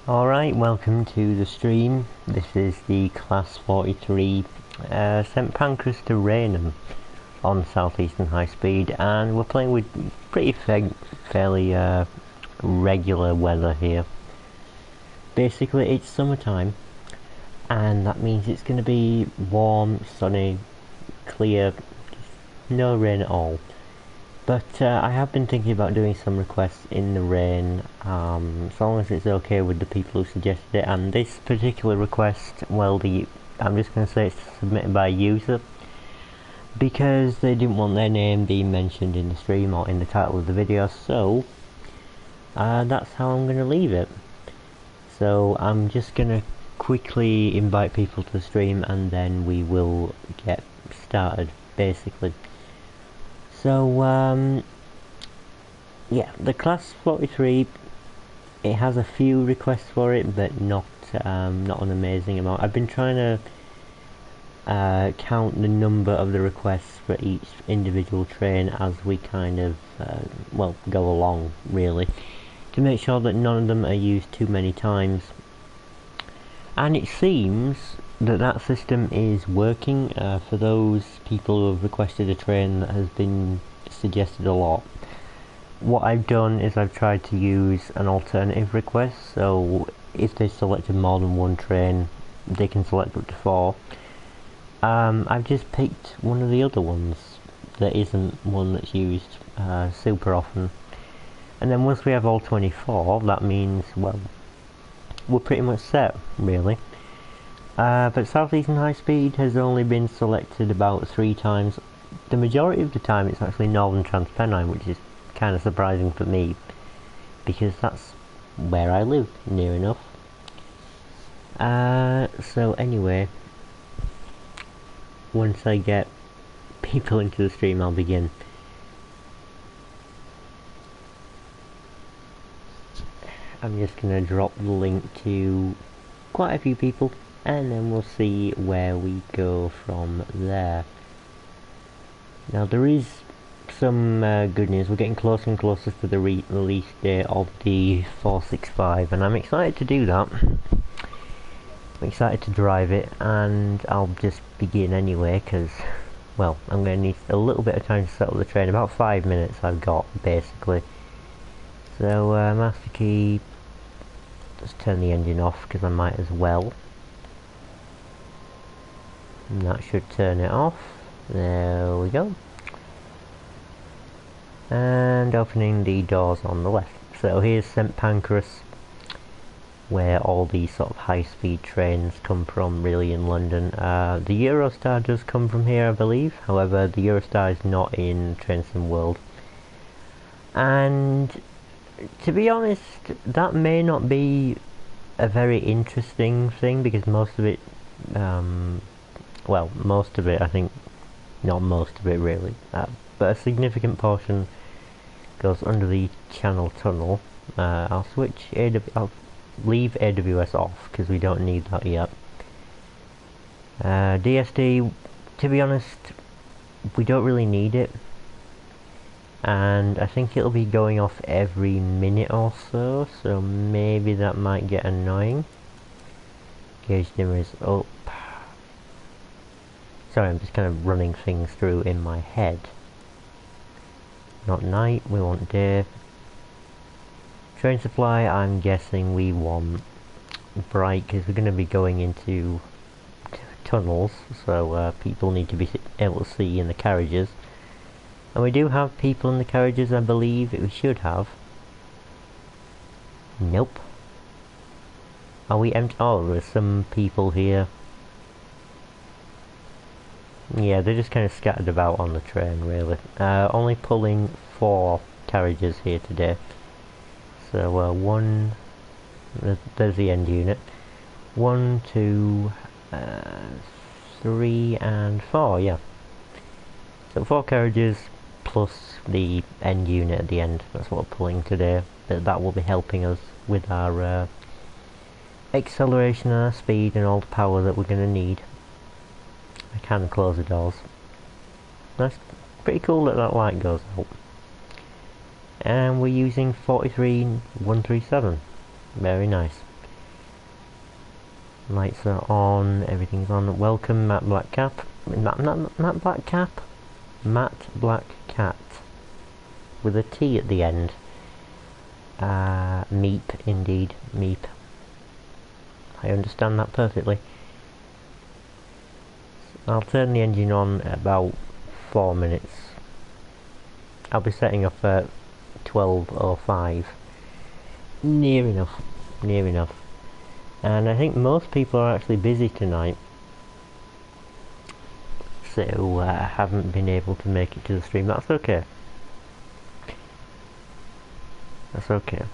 Alright, welcome to the stream. This is the Class 43 St Pancras to Rainham on Southeastern High Speed, and we're playing with pretty fairly regular weather here. Basically it's summertime, and that means it's going to be warm, sunny, clear, no rain at all. But I have been thinking about doing some requests in the rain, as long as it's okay with the people who suggested it. And this particular request, well, I'm just going to say it's submitted by a user, because they didn't want their name being mentioned in the stream or in the title of the video, so that's how I'm going to leave it. So I'm just going to quickly invite people to the stream and then we will get started, basically. So, yeah, the Class 43, it has a few requests for it, but not an amazing amount. I've been trying to count the number of the requests for each individual train as we kind of, well, go along, really, to make sure that none of them are used too many times. And it seems that that system is working for those people who have requested a train that has been suggested a lot. What I've done is I've tried to use an alternative request, so if they selected more than one train they can select up to 4. I've just picked one of the other ones that isn't one that's used super often, and then once we have all 24, that means, well, we're pretty much set, really. But Southeastern High Speed has only been selected about 3 times. The majority of the time it's actually Northern Transpennine, which is kind of surprising for me, because that's where I live, near enough. So anyway, once I get people into the stream I'll begin. I'm just going to drop the link to quite a few people, and then we'll see where we go from there. Now there is some good news. We're getting closer and closer to the release date of the 465, and I'm excited to do that. I'm excited to drive it, and I'll just begin anyway, because, well, I'm going to need a little bit of time to set up the train. About 5 minutes I've got, basically. So master key, let's turn the engine off because I might as well. And that should turn it off. There we go. And opening the doors on the left. So here's St Pancras, where all these sort of high-speed trains come from, really, in London. The Eurostar does come from here, I believe. However, the Eurostar is not in Train Sim World. And to be honest, that may not be a very interesting thing, because most of it, well, most of it, I think, not most of it really, but a significant portion goes under the Channel Tunnel. I'll leave AWS off because we don't need that yet. DSD, to be honest, we don't really need it, and I think it'll be going off every minute or so, so maybe that might get annoying. Gauge dimmer is up. Sorry, I'm just kind of running things through in my head. Not night, we want day. Train supply, I'm guessing we want bright, because we're going to be going into tunnels, so people need to be able to see in the carriages. And we do have people in the carriages, I believe. We should have. Nope. Are we empty? Oh, there's some people here. Yeah, they're just kind of scattered about on the train, really. Only pulling 4 carriages here today. So, there's the end unit. 1, 2, 3, and 4, yeah. So 4 carriages plus the end unit at the end. That's what we're pulling today. That will be helping us with our acceleration and our speed and all the power that we're going to need. I can close the doors. That's pretty cool that that light goes out. And we're using 43137. Very nice. Lights are on, everything's on. Welcome, Matt Blackcap. Matt Blackcap? Matt Black Cat. With a T at the end. Meep, indeed. Meep. I understand that perfectly. I'll turn the engine on at about 4 minutes. I'll be setting off at 12:05. Near enough. Near enough. And I think most people are actually busy tonight. So I haven't been able to make it to the stream. That's okay. That's okay.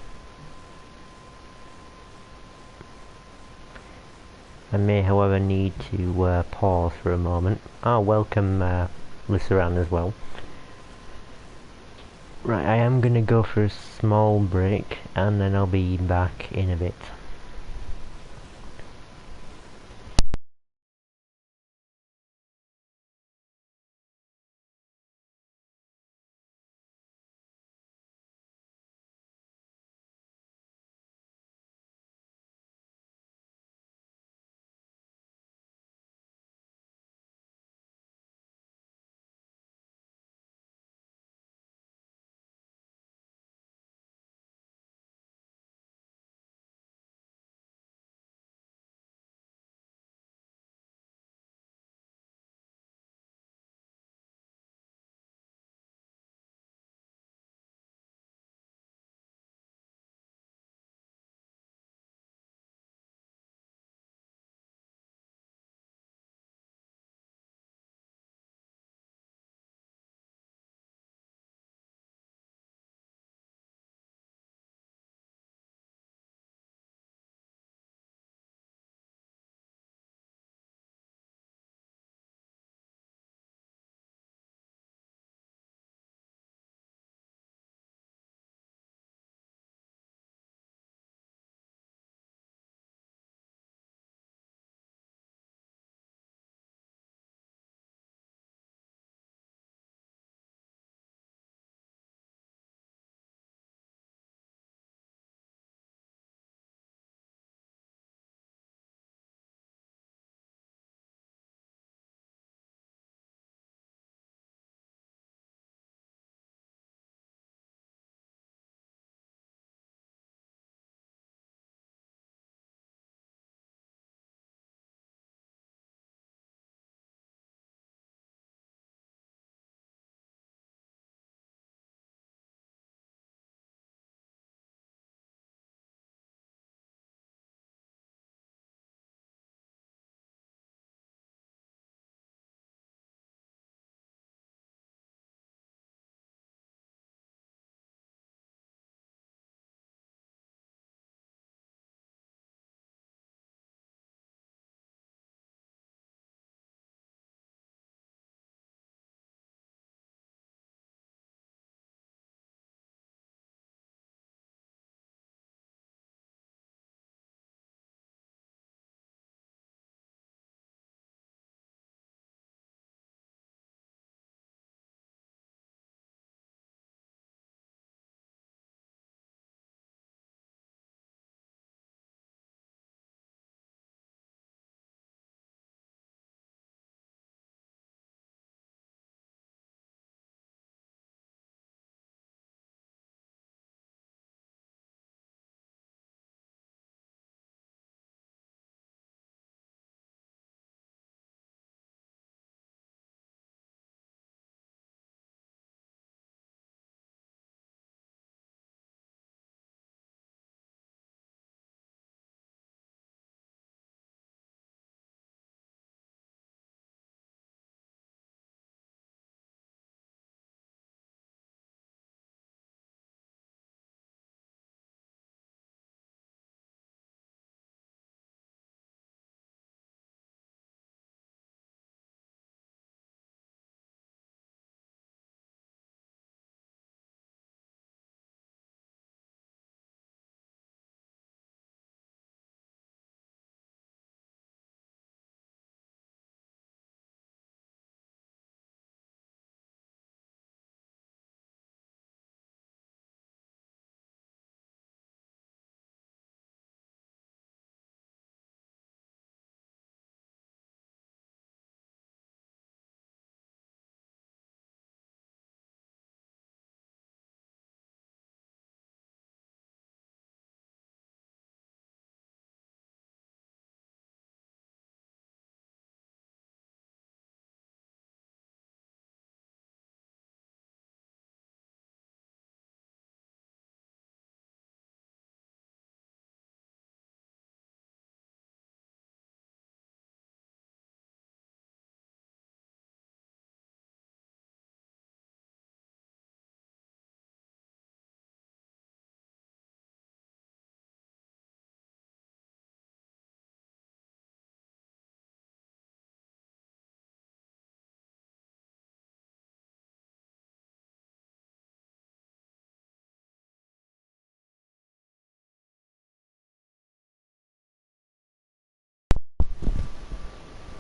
I may, however, need to pause for a moment. I'll welcome Lissaran as well. Right, I am going to go for a small break, and then I'll be back in a bit.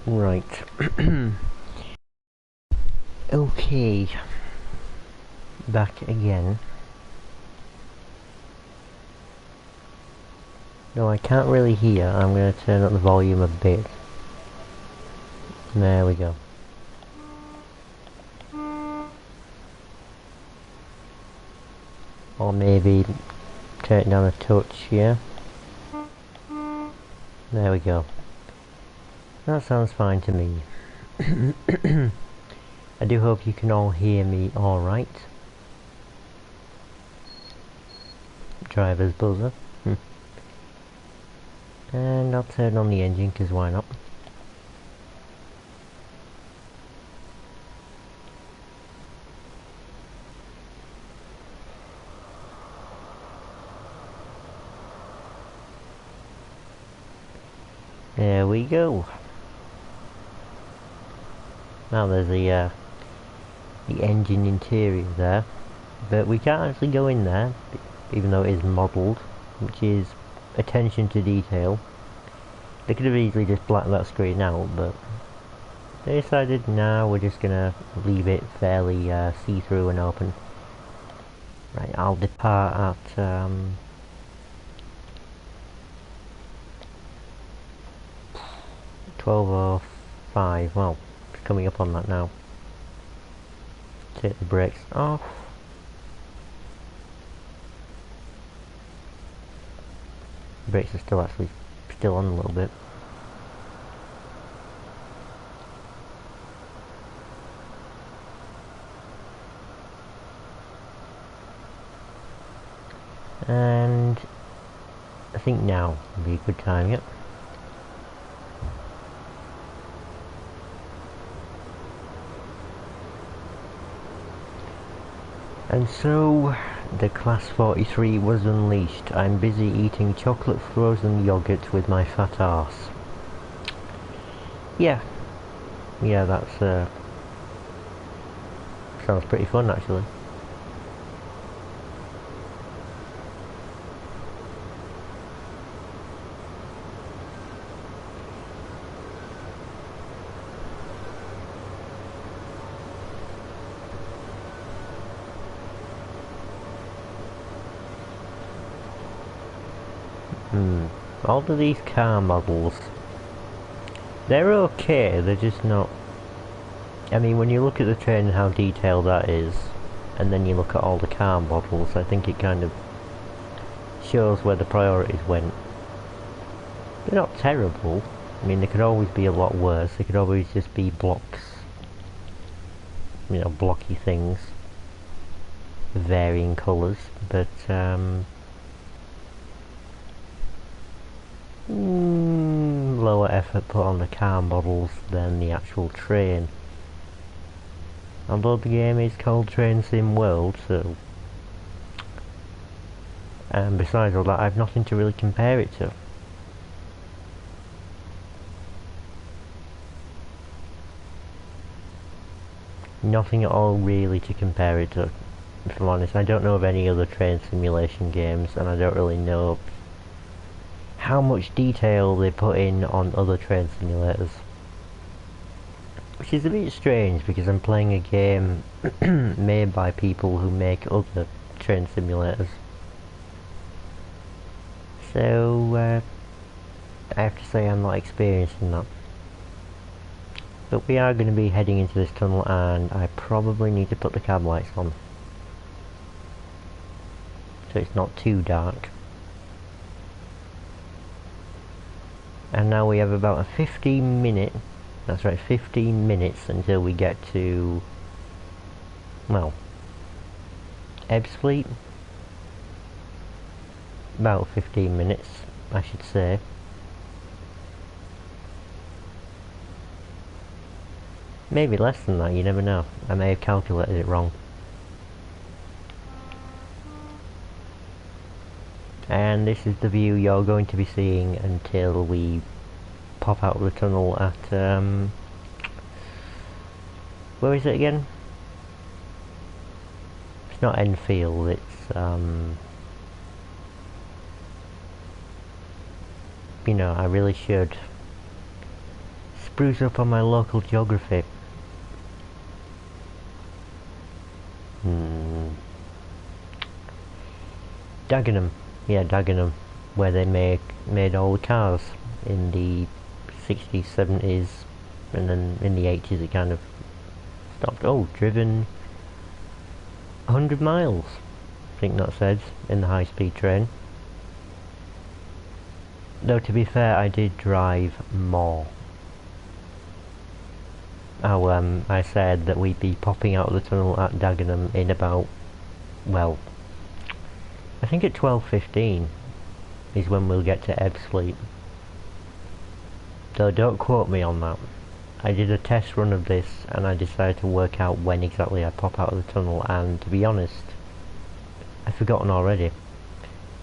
Right. Okay. Back again. No, I can't really hear. I'm going to turn up the volume a bit. There we go. Or maybe turn it down a touch, yeah? There we go. That sounds fine to me. I do hope you can all hear me alright. Driver's buzzer. And I'll turn on the engine, because why not? There we go. Now there's the engine interior there, but we can't actually go in there, even though it is modelled, which is attention to detail. They could have easily just blacked that screen out, but they decided, nah, we're just gonna leave it fairly see-through and open. Right, I'll depart at 12:05. Well, it's coming up on that now. Take the brakes off. The brakes are still on a little bit. And I think now would be a good time, yep. And so, the Class 43 was unleashed. I'm busy eating chocolate frozen yogurt with my fat arse. Yeah, that's sounds pretty fun actually. All of these car models, they're okay, they're just not... I mean, when you look at the train and how detailed that is, and then you look at all the car models, I think it kind of shows where the priorities went. They're not terrible. I mean, they could always be a lot worse. They could always just be blocks. You know, blocky things. Varying colours, but lower effort put on the car models than the actual train. Although the game is called Train Sim World, so... And besides all that, I've nothing to really compare it to. Nothing at all really to compare it to, if I'm honest. I don't know of any other train simulation games, and I don't really know how much detail they put in on other train simulators. Which is a bit strange, because I'm playing a game made by people who make other train simulators. So, I have to say I'm not experienced in that. But we are going to be heading into this tunnel, and I probably need to put the cab lights on, so it's not too dark. And now we have about a 15 minute, that's right, 15 minutes until we get to, well, Ebbsfleet. About 15 minutes, I should say. Maybe less than that, you never know. I may have calculated it wrong. And this is the view you're going to be seeing until we pop out of the tunnel at, where is it again? It's not Enfield, it's, you know, I really should bruise up on my local geography. Dagenham. Yeah, Dagenham. Where they made all the cars in the 60s, 70s, and then in the 80s it kind of stopped. Oh, driven 100 miles, I think that said, in the high-speed train. Though to be fair, I did drive more. Oh, I said that we'd be popping out of the tunnel at Dagenham in about, well, I think at 12:15 is when we'll get to Ebbsfleet. Though don't quote me on that. I did a test run of this and I decided to work out when exactly I pop out of the tunnel, and to be honest, I've forgotten already.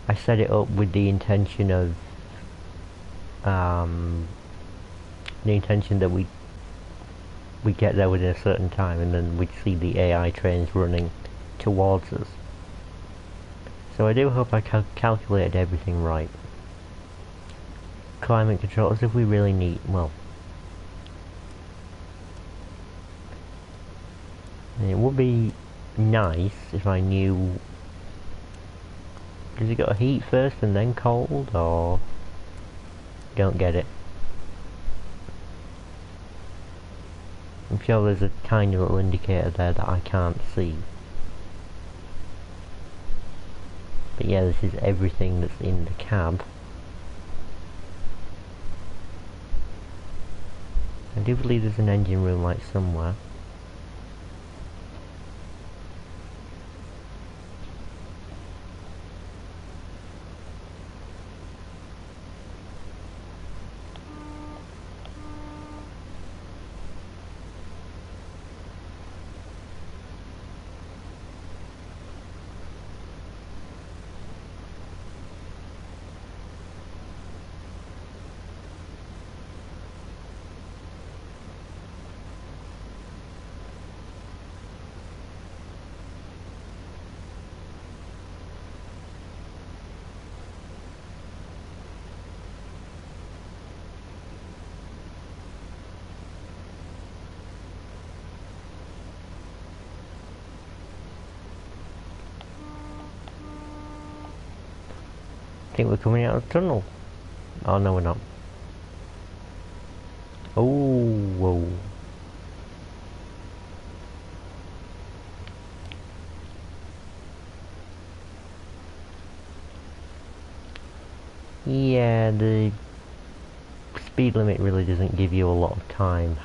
I set it up with the intention of that we'd get there within a certain time and then we'd see the AI trains running towards us. So I do hope I calculated everything right. Climate control, as if we really need, well, it would be nice if I knew, does it got heat first and then cold, or don't get it? I'm sure there's a tiny little indicator there that I can't see. But yeah, this is everything that's in the cab. I do believe there's an engine room light somewhere. I think we're coming out of the tunnel. Oh no, we're not. Oh, whoa. Yeah, the speed limit really doesn't give you a lot of time.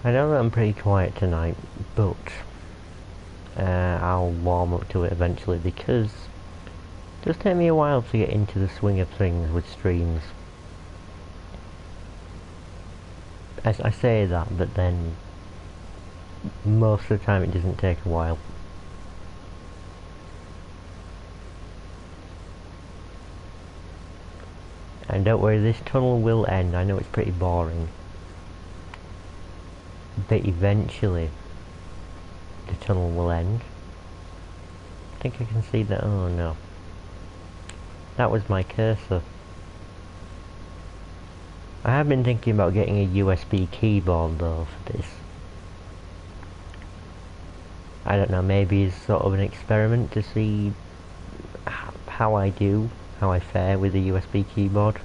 I know that I'm pretty quiet tonight, but I'll warm up to it eventually, because it does take me a while to get into the swing of things with streams. As I say that, but then most of the time it doesn't take a while. And don't worry, this tunnel will end. I know it's pretty boring, but eventually the tunnel will end. I think I can see that. Oh no, that was my cursor. I have been thinking about getting a USB keyboard though for this. I don't know, maybe it's sort of an experiment to see how I fare with a USB keyboard.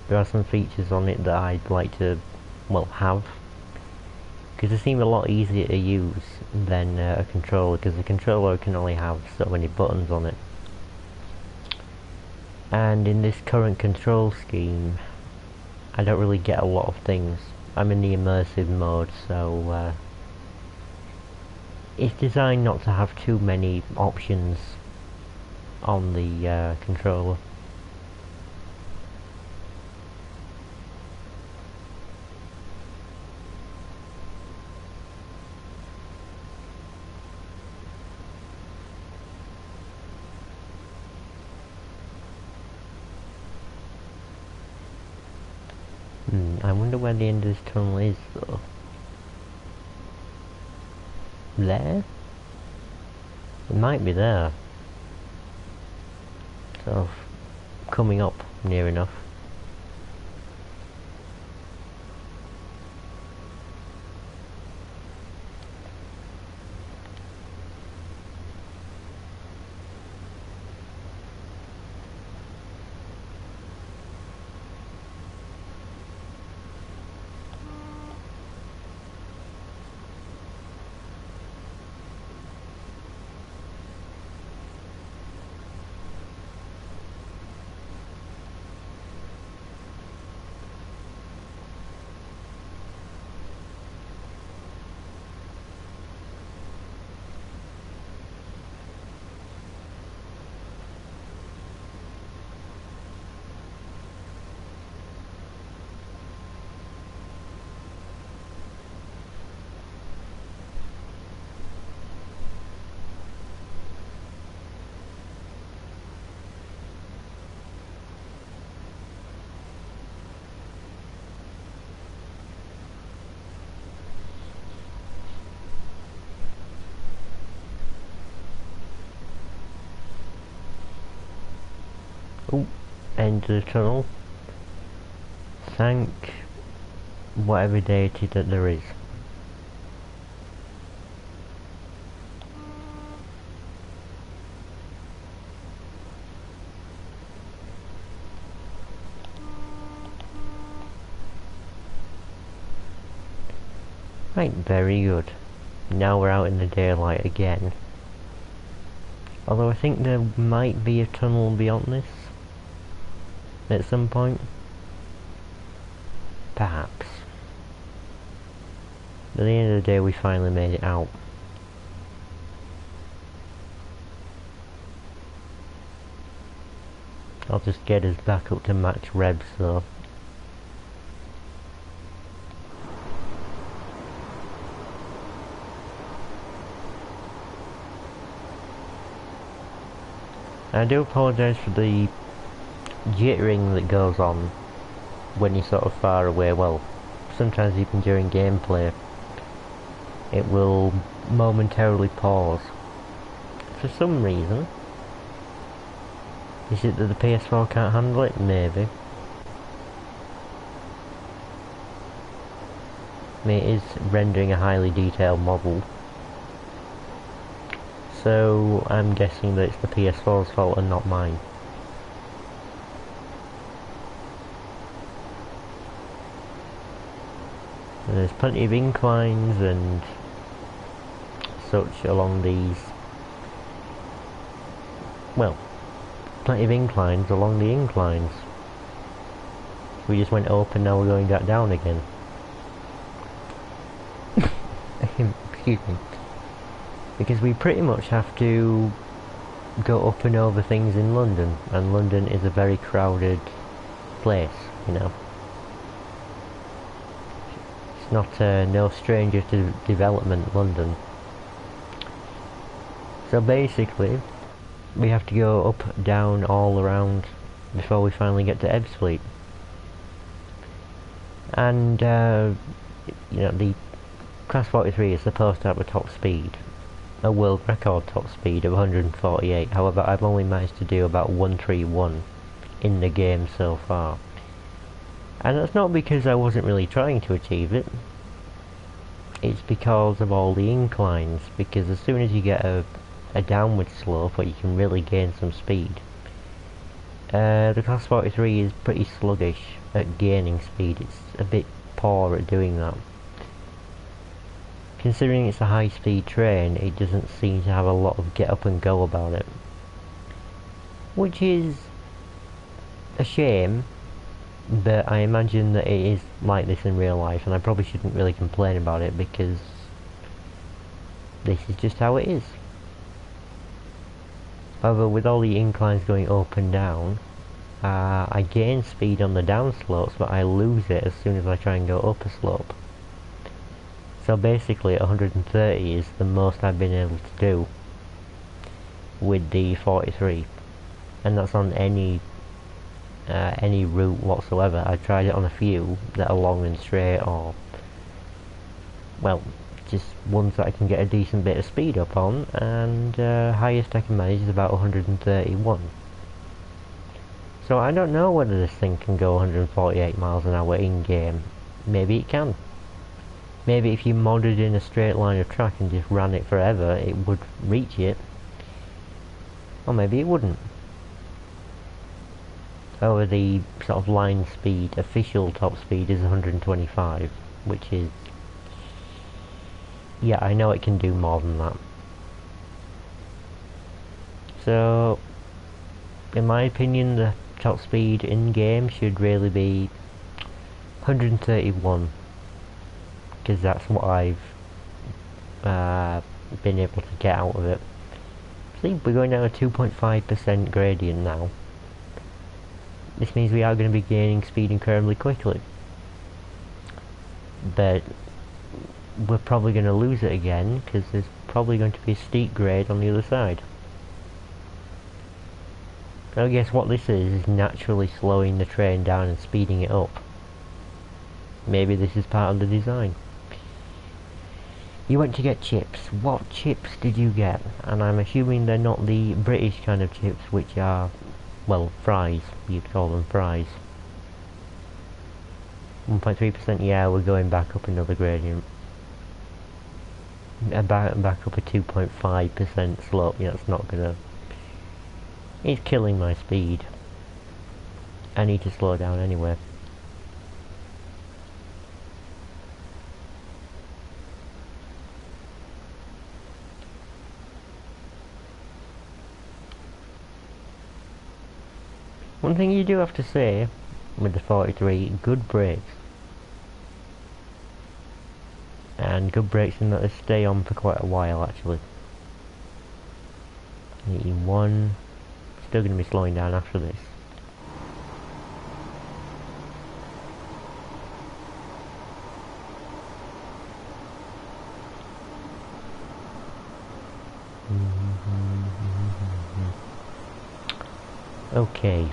There are some features on it that I'd like to, well, have. because they seem a lot easier to use than a controller, because the controller can only have so many buttons on it. And in this current control scheme, I don't really get a lot of things. I'm in the immersive mode, so it's designed not to have too many options on the controller. I wonder where the end of this tunnel is, though. There? It might be there. Sort of coming up near enough. Oh, end of the tunnel. Thank whatever deity that there is. Right, very good. Now we're out in the daylight again. Although I think there might be a tunnel beyond this at some point. Perhaps. At the end of the day, we finally made it out. I'll just get us back up to max revs though. I do apologise for the jittering that goes on when you're sort of far away. Well, sometimes even during gameplay it will momentarily pause for some reason. Is it that the PS4 can't handle it? Maybe. I mean, it is rendering a highly detailed model, so I'm guessing that it's the PS4's fault and not mine. And there's plenty of inclines and such along these. Well, plenty of inclines along the inclines. We just went up and now we're going back down again. Excuse me. Because we pretty much have to go up and over things in London, and London is a very crowded place, you know. It's not no stranger to development, London. So basically, we have to go up, down, all around before we finally get to Ebbsfleet. And, you know, the Class 43 is supposed to have a top speed, a world record top speed of 148. However, I've only managed to do about 131 in the game so far. And that's not because I wasn't really trying to achieve it. It's because of all the inclines, because as soon as you get a downward slope where you can really gain some speed, the Class 43 is pretty sluggish at gaining speed. It's a bit poor at doing that. considering it's a high-speed train, it doesn't seem to have a lot of get up and go about it. Which is a shame, but I imagine that it is like this in real life, and I probably shouldn't really complain about it because this is just how it is. However, with all the inclines going up and down, I gain speed on the down slopes, but I lose it as soon as I try and go up a slope. So basically 130 is the most I've been able to do with the 43, and that's on any route whatsoever. I tried it on a few that are long and straight, or well, just ones that I can get a decent bit of speed up on, and highest I can manage is about 131. So I don't know whether this thing can go 148 miles an hour in game. Maybe it can. Maybe if you modded in a straight line of track and just ran it forever, it would reach it. Or maybe it wouldn't. However, the sort of line speed, official top speed, is 125, which is... yeah, I know it can do more than that. So, in my opinion, the top speed in game should really be 131, because that's what I've been able to get out of it. See, we're going down a 2.5% gradient now. This means we are going to be gaining speed incredibly quickly, but we're probably going to lose it again because there's probably going to be a steep grade on the other side. I guess what this is naturally slowing the train down and speeding it up. Maybe this is part of the design. You went to get chips. What chips did you get? And I'm assuming they're not the British kind of chips, which are, well, fries. You'd call them fries. 1.3%, yeah, we're going back up another gradient. Back up a 2.5% slope. Yeah, it's not gonna... it's killing my speed. I need to slow down anyway. One thing you do have to say with the 43, good brakes. And good brakes in that they stay on for quite a while actually. 81. Still going to be slowing down after this. Okay.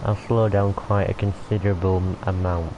I'll slow down quite a considerable amount.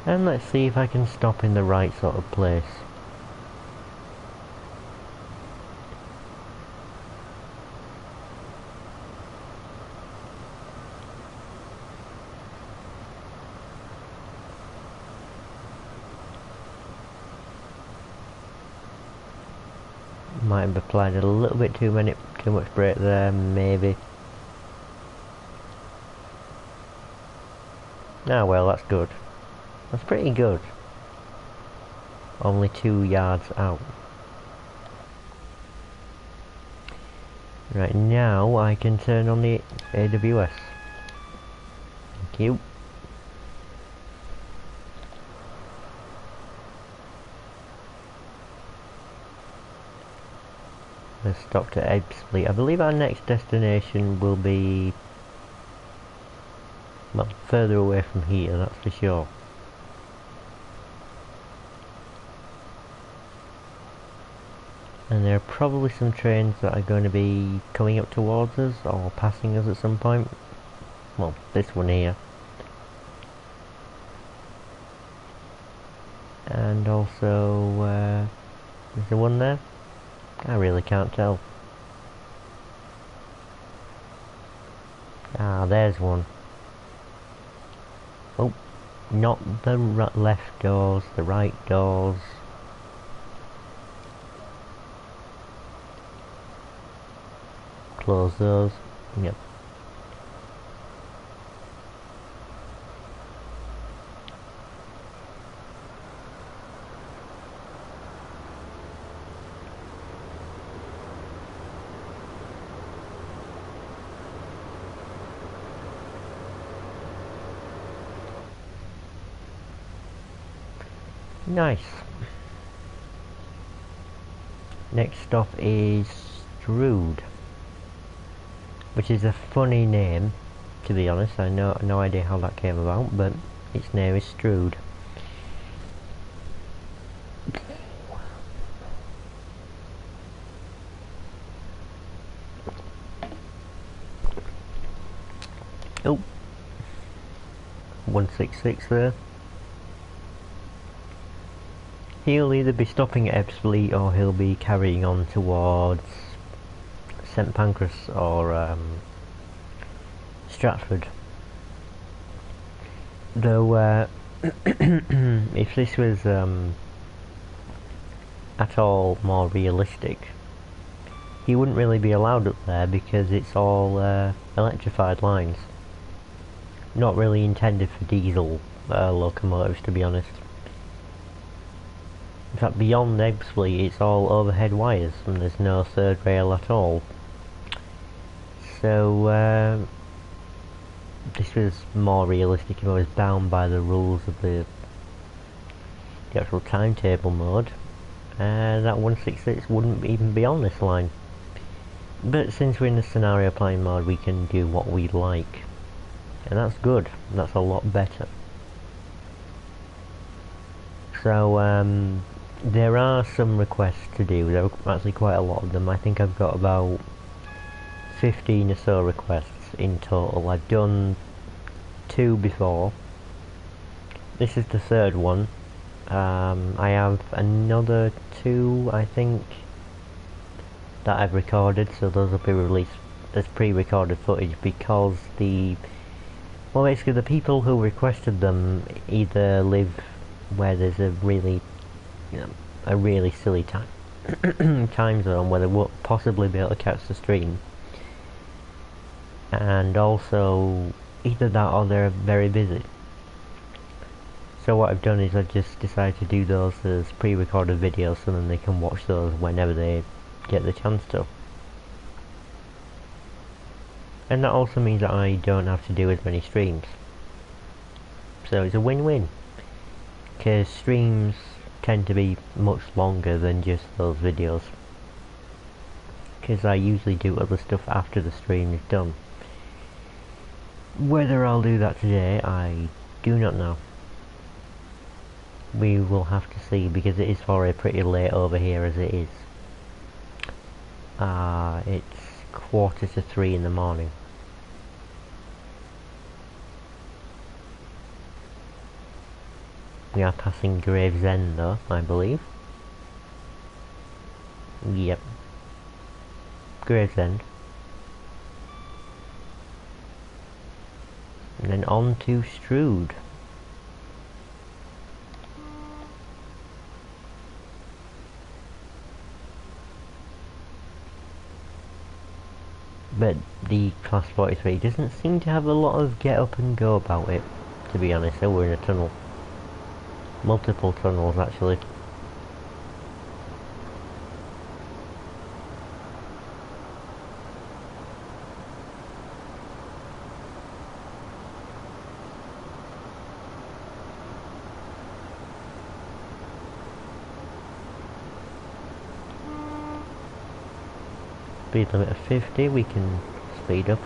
And let's see if I can stop in the right sort of place. Might have applied a little bit too much brake there, maybe. Ah well, that's good. That's pretty good. Only 2 yards out. Right, now I can turn on the AWS. Thank you. Let's stop to Ebbsfleet. I believe our next destination will be, well, further away from here, that's for sure. And there are probably some trains that are going to be coming up towards us or passing us at some point. Well, this one here. And also, is there one there? I really can't tell. Ah, there's one. Oh, not the left doors, the right doors. Close those. Yep. Nice. Next stop is Strood, which is a funny name, to be honest. I know no idea how that came about, but its name is Strood. Oh, 166 there. He'll either be stopping at Ebbsfleet or he'll be carrying on towards St Pancras or Stratford. Though, if this was at all more realistic, he wouldn't really be allowed up there because it's all electrified lines. Not really intended for diesel locomotives, to be honest. In fact, beyond Ebbsfleet it's all overhead wires and there's no third rail at all. So this was more realistic if I was bound by the rules of the actual timetable mode. That 166 wouldn't even be on this line. But since we're in the scenario planning mode, we can do what we like. And that's good. That's a lot better. So, there are some requests to do. There are actually quite a lot of them. I think I've got about 15 or so requests in total. I've done 2 before. This is the 3rd one. I have another 2, I think, that I've recorded, so those will be released as pre-recorded footage because basically the people who requested them either live where there's a really silly time zone where they won't possibly be able to catch the stream, and also either that or they're very busy. So what I've done is I've just decided to do those as pre-recorded videos so then they can watch those whenever they get the chance to. And that also means that I don't have to do as many streams. So it's a win-win, because streams tend to be much longer than just those videos, because I usually do other stuff after the stream is done. Whether I'll do that today, I do not know. We will have to see, because it is already pretty late over here as it is. It's 2:45 in the morning. We are passing Gravesend though, I believe. Yep. Gravesend. And then on to Strood. But the Class 43 doesn't seem to have a lot of get up and go about it, to be honest. So we're in a tunnel. Multiple tunnels actually. Speed limit of 50, we can speed up.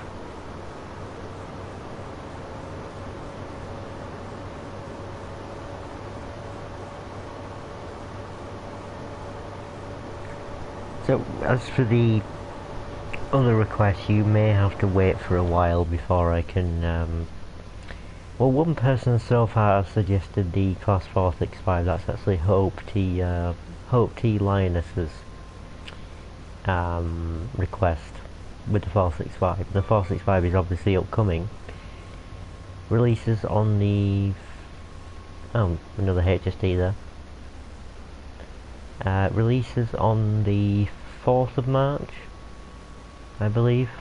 So, as for the other requests, you may have to wait for a while before I can, well, one person so far has suggested the Class 465, that's actually Hope T Lioness's request with the 465. The 465 is obviously upcoming. Releases on the... oh, another HSD there. Releases on the 4th of March, I believe.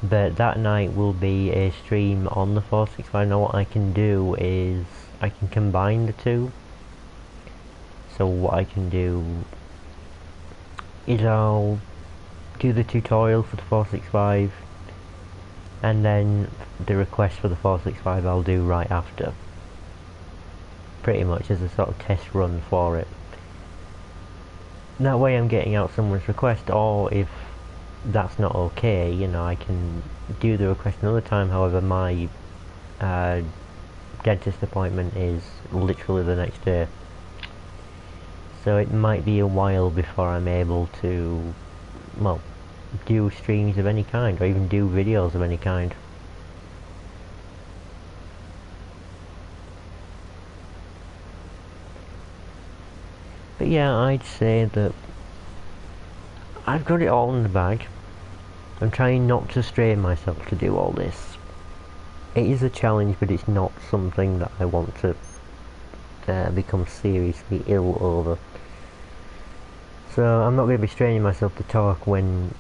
But that night will be a stream on the 465. Now what I can do is I can combine the two. So what I can do is I'll do the tutorial for the 465 and then the request for the 465 I'll do right after. Pretty much as a sort of test run for it. That way I'm getting out someone's request, or if that's not okay, you know, I can do the request another time. However, my dentist appointment is literally the next day, so it might be a while before I'm able to, well, do streams of any kind, or even do videos of any kind. But yeah, I'd say that I've got it all in the bag. I'm trying not to strain myself to do all this. It is a challenge, but it's not something that I want to become seriously ill over. So I'm not going to be straining myself to talk when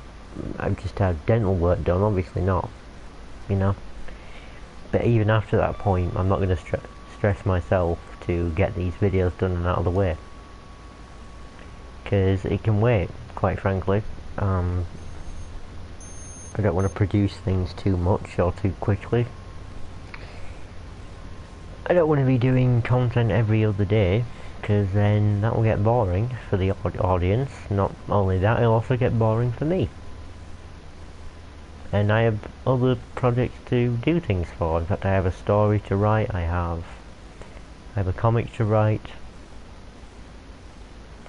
I've just had dental work done, obviously not, you know. But even after that point, I'm not going to stress myself to get these videos done and out of the way. Because it can wait, quite frankly. I don't want to produce things too much or too quickly. I don't want to be doing content every other day, because then that will get boring for the audience. Not only that, it'll also get boring for me. And I have other projects to do things for. In fact, I have a story to write, I have a comic to write.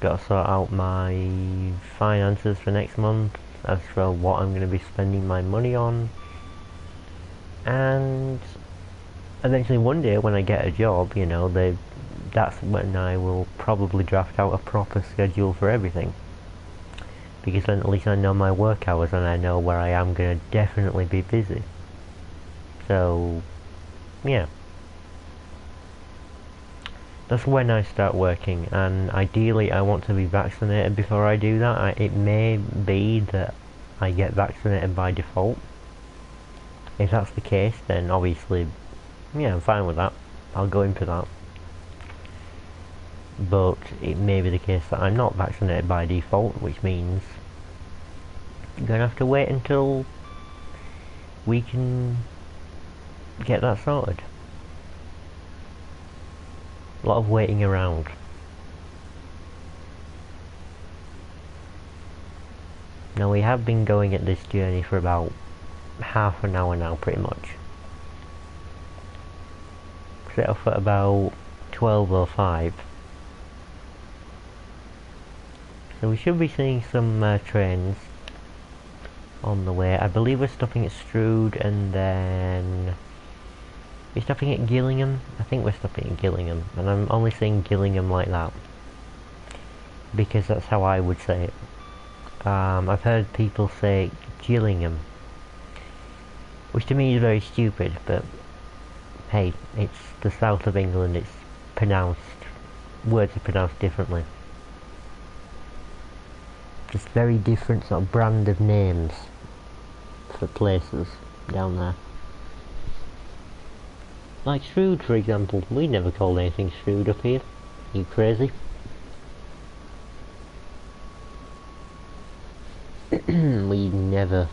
Got to sort out my finances for next month, as for what I'm going to be spending my money on. And eventually one day when I get a job, you know, that's when I will probably draft out a proper schedule for everything. Because then at least I know my work hours and I know where I am going to definitely be busy. So, yeah. That's when I start working, and ideally I want to be vaccinated before I do that. It may be that I get vaccinated by default. If that's the case, then obviously, yeah, I'm fine with that. I'll go in for that. But it may be the case that I'm not vaccinated by default, which means I'm going to have to wait until we can get that sorted. A lot of waiting around. Now we have been going at this journey for about half an hour now, pretty much. Set off at about 12:05. So we should be seeing some trains on the way. I believe we're stopping at Strood and then... we're stopping at Gillingham? I think we're stopping at Gillingham, and I'm only saying Gillingham like that because that's how I would say it. I've heard people say Gillingham, which to me is very stupid, but hey, it's the south of England, it's pronounced, words are pronounced differently. Just very different sort of brand of names for places down there. Like Strood, for example. We never called anything Strood up here. You crazy? We never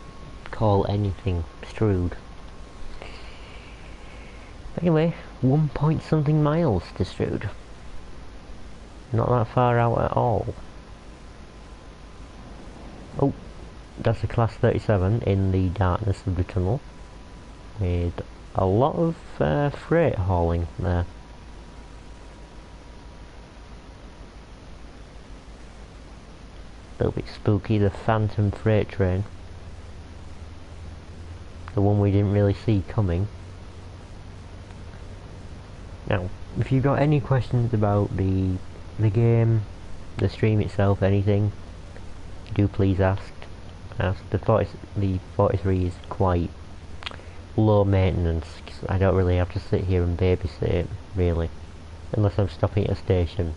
call anything Strood. Anyway, 1 point something miles to Strood. Not that far out at all. Oh, that's a Class 37 in the darkness of the tunnel. With a lot of freight hauling there. A little bit spooky, the Phantom freight train. The one we didn't really see coming. Now, if you've got any questions about the game, the stream itself, anything, do please ask. The 43 is quite low maintenance, 'cause I don't really have to sit here and babysit it, really. Unless I'm stopping at a station.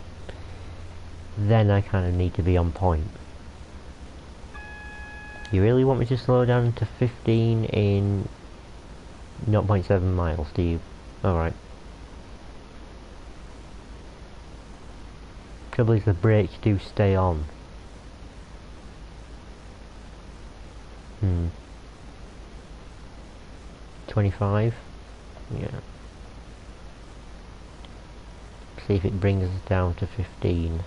Then I kind of need to be on point. You really want me to slow down to 15 in 0.7 miles, do you? Alright. Trouble is the brakes do stay on. 25? Yeah. See if it brings us down to 15.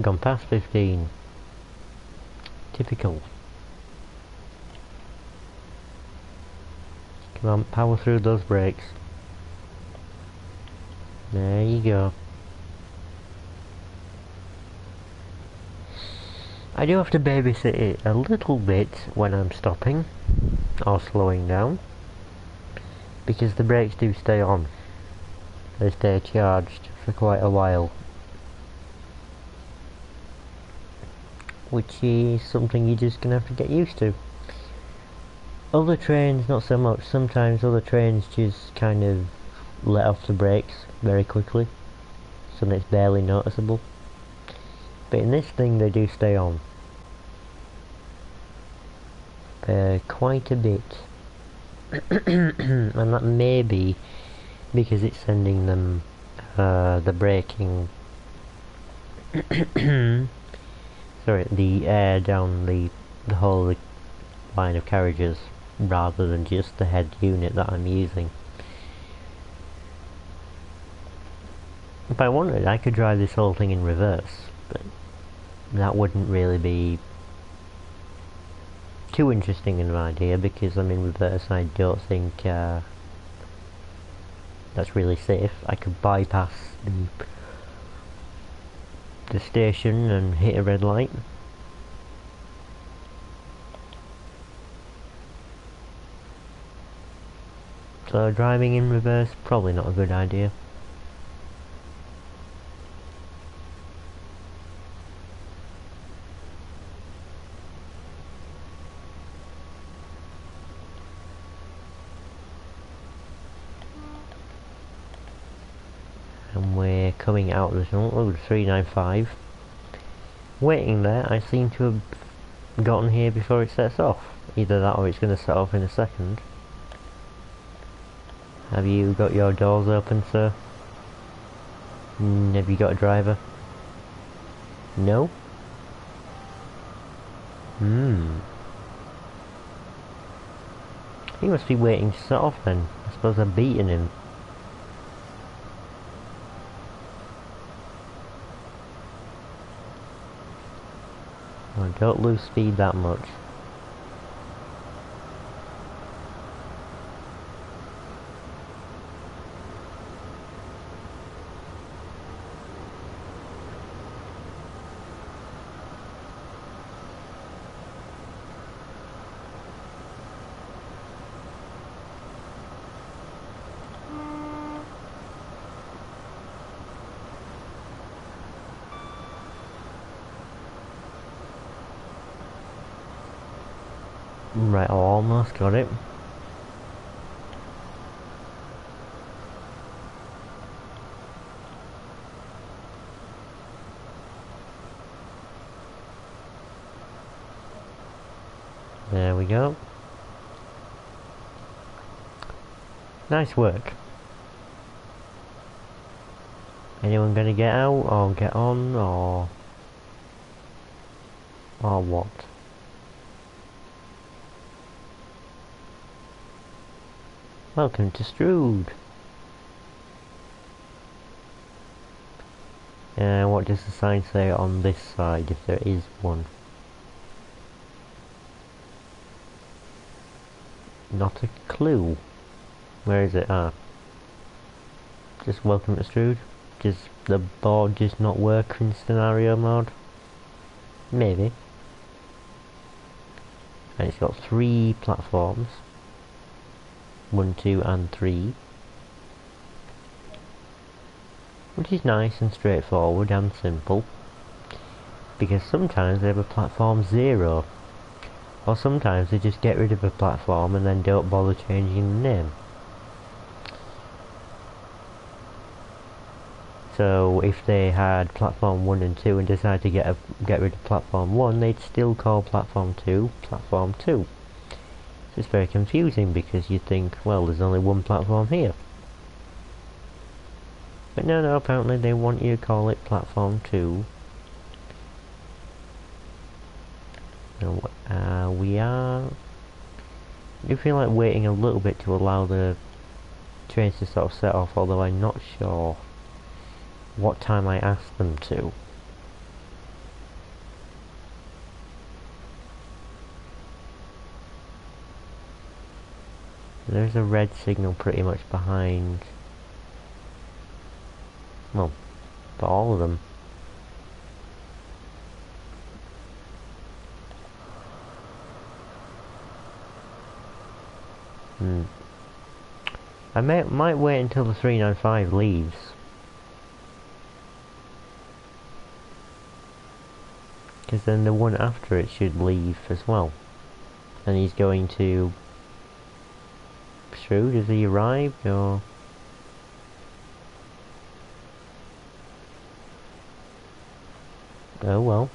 Gone past 15. Typical. Come on, power through those brakes. There you go. I do have to babysit it a little bit when I'm stopping or slowing down, because the brakes do stay on. They stay charged for quite a while, which is something you're just gonna have to get used to. Other trains not so much. Sometimes other trains just kind of let off the brakes very quickly, so that it's barely noticeable. But in this thing they do stay on. Quite a bit. And that may be because it's sending them the braking sorry, the air down the whole line of carriages rather than just the head unit that I'm using. If I wanted, I could drive this whole thing in reverse, but that wouldn't really be too interesting an idea, because I'm in reverse and I don't think that's really safe. I could bypass the station and hit a red light. So driving in reverse, probably not a good idea. And we're coming out of the tunnel. Oh, 395. Waiting there, I seem to have gotten here before it sets off. Either that or it's going to set off in a second. Have you got your doors open, sir? Have you got a driver? No? He must be waiting to set off then. I suppose I'm beating him. Well, don't lose speed that much. Right, I almost got it. There we go. Nice work. Anyone gonna get out or get on or what? Welcome to Strood. What does the sign say on this side, if there is one? Not a clue. Where is it? Ah. Just welcome to Strood. Does the board just not work in scenario mode? Maybe. And it's got 3 platforms. 1, 2 and 3. Which is nice and straightforward and simple. Because sometimes they have a platform 0. Or sometimes they just get rid of a platform and then don't bother changing the name. So if they had platform 1 and 2 and decided to get rid of platform 1, they'd still call platform 2 platform 2. So it's very confusing because you think, well, there's only one platform here. But no, apparently they want you to call it platform 2. So, we are... I do feel like waiting a little bit to allow the trains to sort of set off, although I'm not sure what time I asked them to. There's a red signal pretty much behind, well, for all of them. I might wait until the 395 leaves. Because then the one after it should leave as well. And he's going to... True, does he arrive or... Oh well.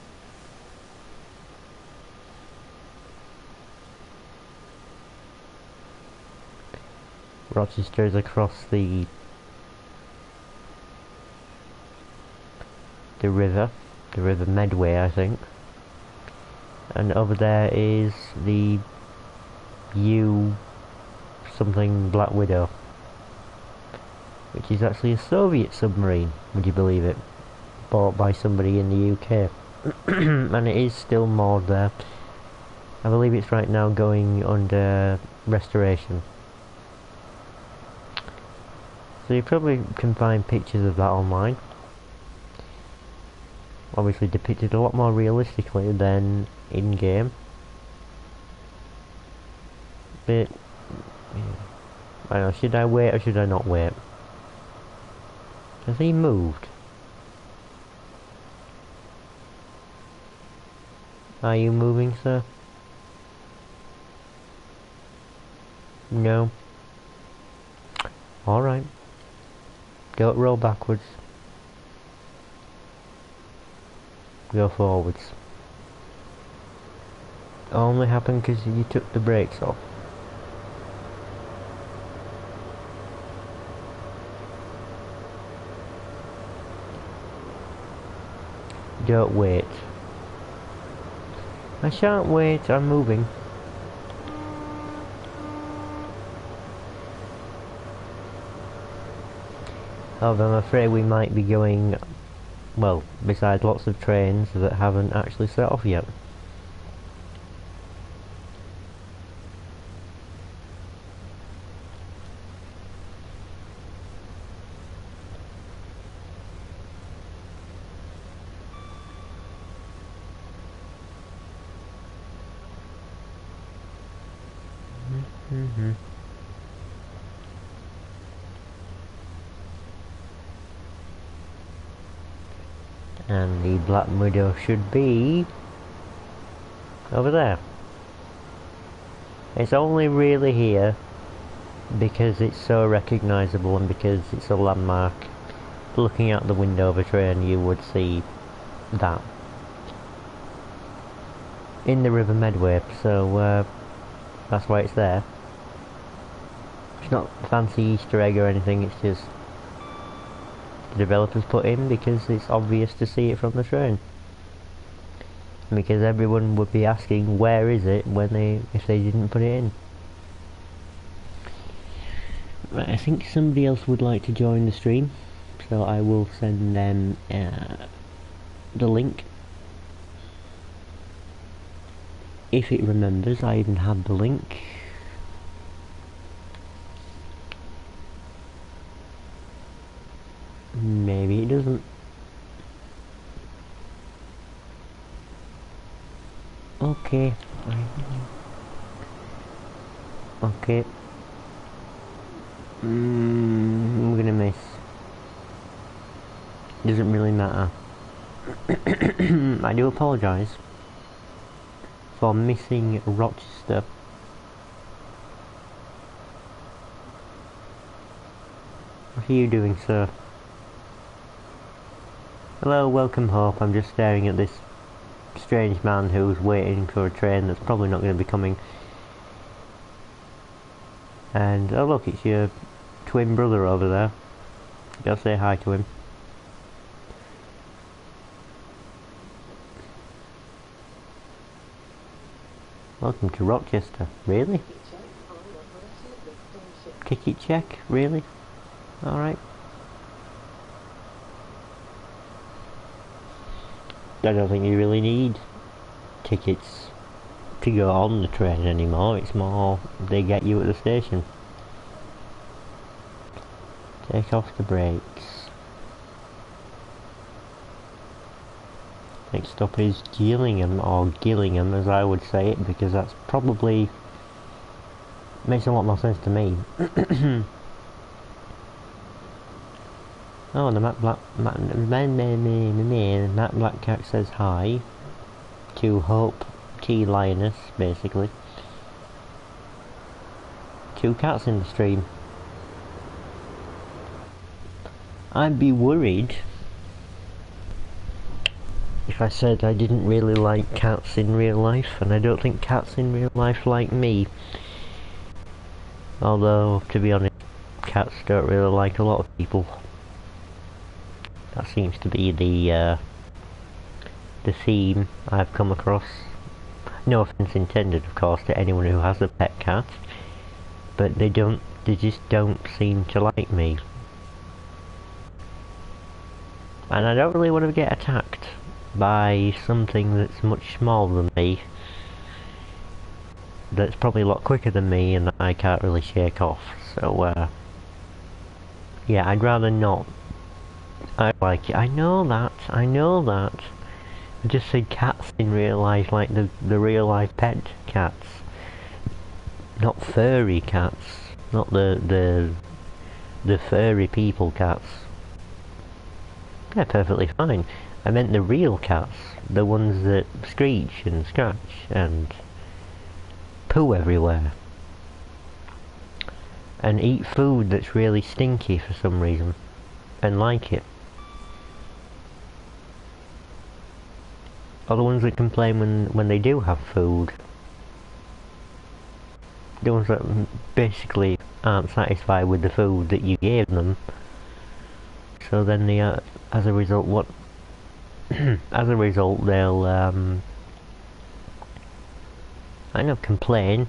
Rochester is across the river Medway, I think. And over there is the something Black Widow, which is actually a Soviet submarine, would you believe it? Bought by somebody in the UK. And it is still moored there. I believe it's right now going under restoration. So you probably can find pictures of that online. Obviously depicted a lot more realistically than in-game. But, I don't know, should I wait or should I not wait? Has he moved? Are you moving, sir? No. Alright. Don't roll backwards. Go forwards. Only happened because you took the brakes off. Don't wait. I shan't wait, I'm moving. Although I'm afraid we might be going, well, besides lots of trains that haven't actually set off yet. And the Black Widow should be over there. It's only really here because it's so recognisable and because it's a landmark. Looking out the window of a train, you would see that in the River Medway, so that's why it's there. It's not a fancy Easter egg or anything, it's just the developers put in because it's obvious to see it from the train. Because everyone would be asking where is it if they didn't put it in. Right, I think somebody else would like to join the stream, so I will send them the link. If it remembers, I even have the link. Maybe it doesn't. Okay. Okay. I'm gonna miss. Doesn't really matter. I do apologise for missing Rochester. What are you doing, sir? Hello, welcome, Hope. I'm just staring at this strange man who's waiting for a train that's probably not going to be coming. And, oh look, it's your twin brother over there. Go say hi to him. Welcome to Rochester. Really? Ticket check? Really? Alright. I don't think you really need tickets to go on the train anymore. It's more they get you at the station. Take off the brakes. Next stop is Gillingham, or Gillingham as I would say it, because that's probably makes a lot more sense to me. Oh, the Matt Blackcat says hi to Hope T Lioness, basically. 2 cats in the stream. I'd be worried if I said I didn't really like cats in real life, and I don't think cats in real life like me. Although, to be honest, cats don't really like a lot of people. That seems to be the theme I've come across. No offence intended, of course, to anyone who has a pet cat, but they just don't seem to like me. And I don't really want to get attacked by something that's much smaller than me, that's probably a lot quicker than me, and that I can't really shake off. So, yeah, I'd rather not. I like it. I know that. I just said cats in real life, like the real life pet cats. Not furry cats. Not the furry people cats. They're perfectly fine. I meant the real cats. The ones that screech and scratch and poo everywhere. And eat food that's really stinky for some reason. And like it. Or the ones that complain when they do have food. The ones that basically aren't satisfied with the food that you gave them. So then they as a result as a result they'll kind of complain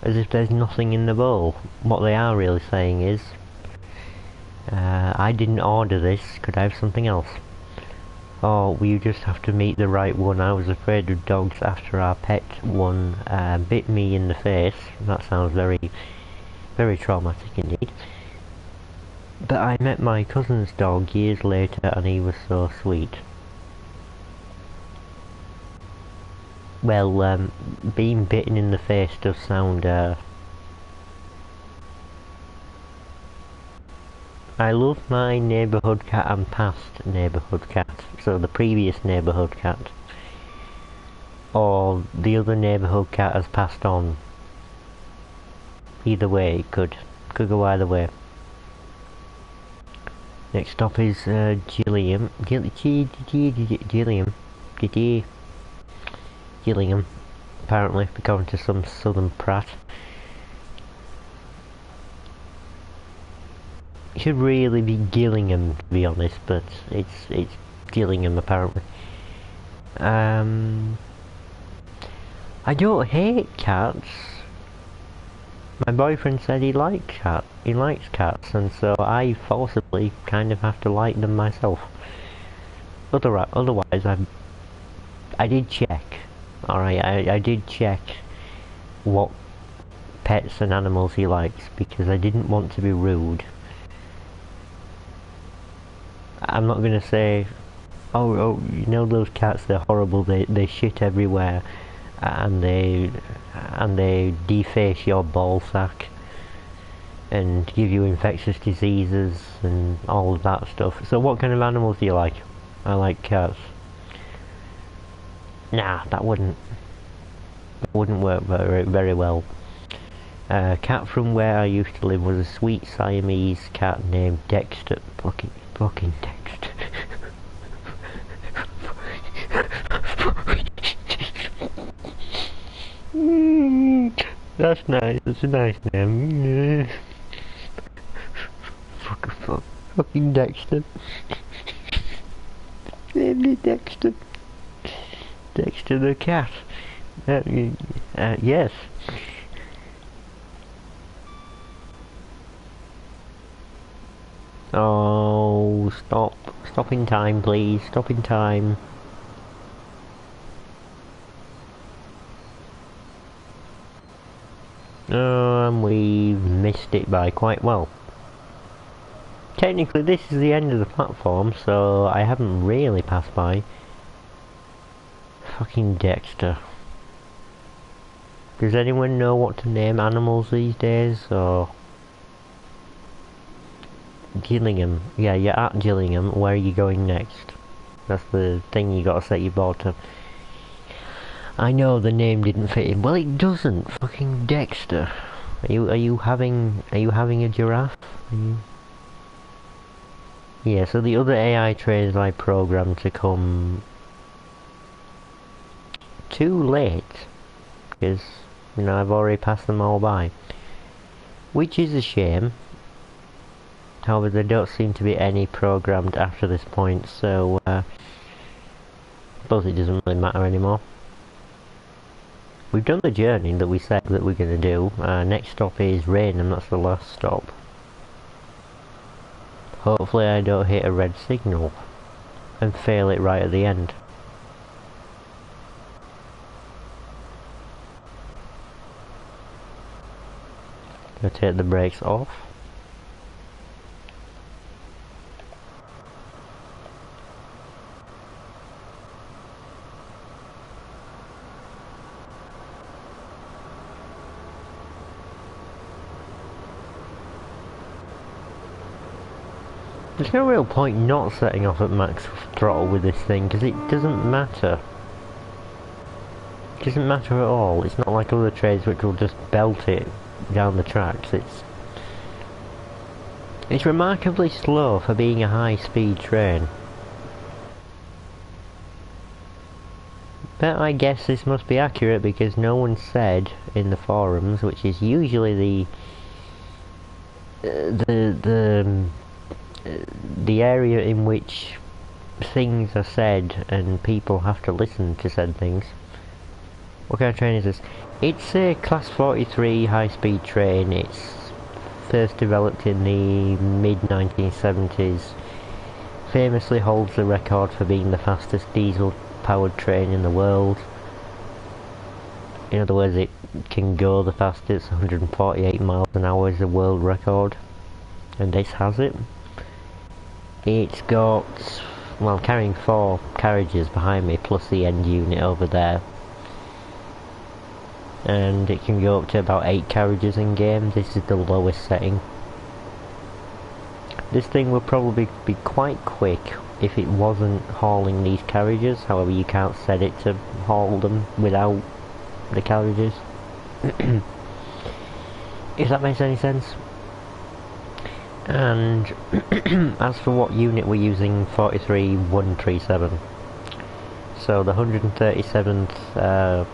as if there's nothing in the bowl. What they are really saying is, I didn't order this, could I have something else? Or you just have to meet the right one. I was afraid of dogs after our pet one bit me in the face. That sounds very, very traumatic indeed. But I met my cousin's dog years later and he was so sweet. Well, being bitten in the face does sound, I love my neighbourhood cat and past neighbourhood cat, so the previous neighbourhood cat. Or the other neighbourhood cat has passed on. Either way, it could go either way. Next stop is Gillingham. Gillingham, apparently, according to some southern prat. It should really be Gillingham, to be honest, but it's Gillingham apparently. I don't hate cats. My boyfriend said he likes cats, and so I forcibly kind of have to like them myself. Otherwise, I did check. Alright, I did check what pets and animals he likes, because I didn't want to be rude. I'm not gonna say Oh, you know those cats? They're horrible. They shit everywhere, and they deface your ball sack, and give you infectious diseases and all of that stuff. So, what kind of animals do you like? I like cats. Nah, that wouldn't work very well. A cat from where I used to live was a sweet Siamese cat named Dexter. Fucking Dexter. That's nice. That's a nice name. Fucking Dexter. Namely Dexter. Dexter the cat. Yes. Oh, stop. Stop in time, please. Stop in time. And we've missed it by quite well. Technically, this is the end of the platform, so I haven't really passed by. Fucking Dexter. Does anyone know what to name animals these days, or... Gillingham. Yeah, you're at Gillingham. Where are you going next? That's the thing you gotta set your board to. I know the name didn't fit in. Well, it doesn't. Fucking Dexter. Are you having a giraffe? Yeah, so the other AI trains I programmed to come too late, because, you know, I've already passed them all by. Which is a shame. However, there don't seem to be any programmed after this point, so I suppose it doesn't really matter anymore. We've done the journey that we said that we're going to do. Next stop is Rainham, that's the last stop. Hopefully I don't hit a red signal and fail it right at the end. Gonna take the brakes off. There's no real point not setting off at max throttle with this thing, because it doesn't matter. It doesn't matter at all. It's not like other trains which will just belt it down the tracks. It's remarkably slow for being a high-speed train. But I guess this must be accurate because no one said in the forums, which is usually the area in which things are said and people have to listen to said things. What kind of train is this? It's a Class 43 high-speed train. It's first developed in the mid-1970s. Famously holds the record for being the fastest diesel-powered train in the world. In other words, it can go the fastest. 148 miles an hour is the world record, and this has it. It's got, well, I'm carrying 4 carriages behind me plus the end unit over there, and it can go up to about 8 carriages in game. This is the lowest setting. This thing will probably be quite quick if it wasn't hauling these carriages. However, you can't set it to haul them without the carriages. If that makes any sense. And as for what unit we're using, 43137. So the 137th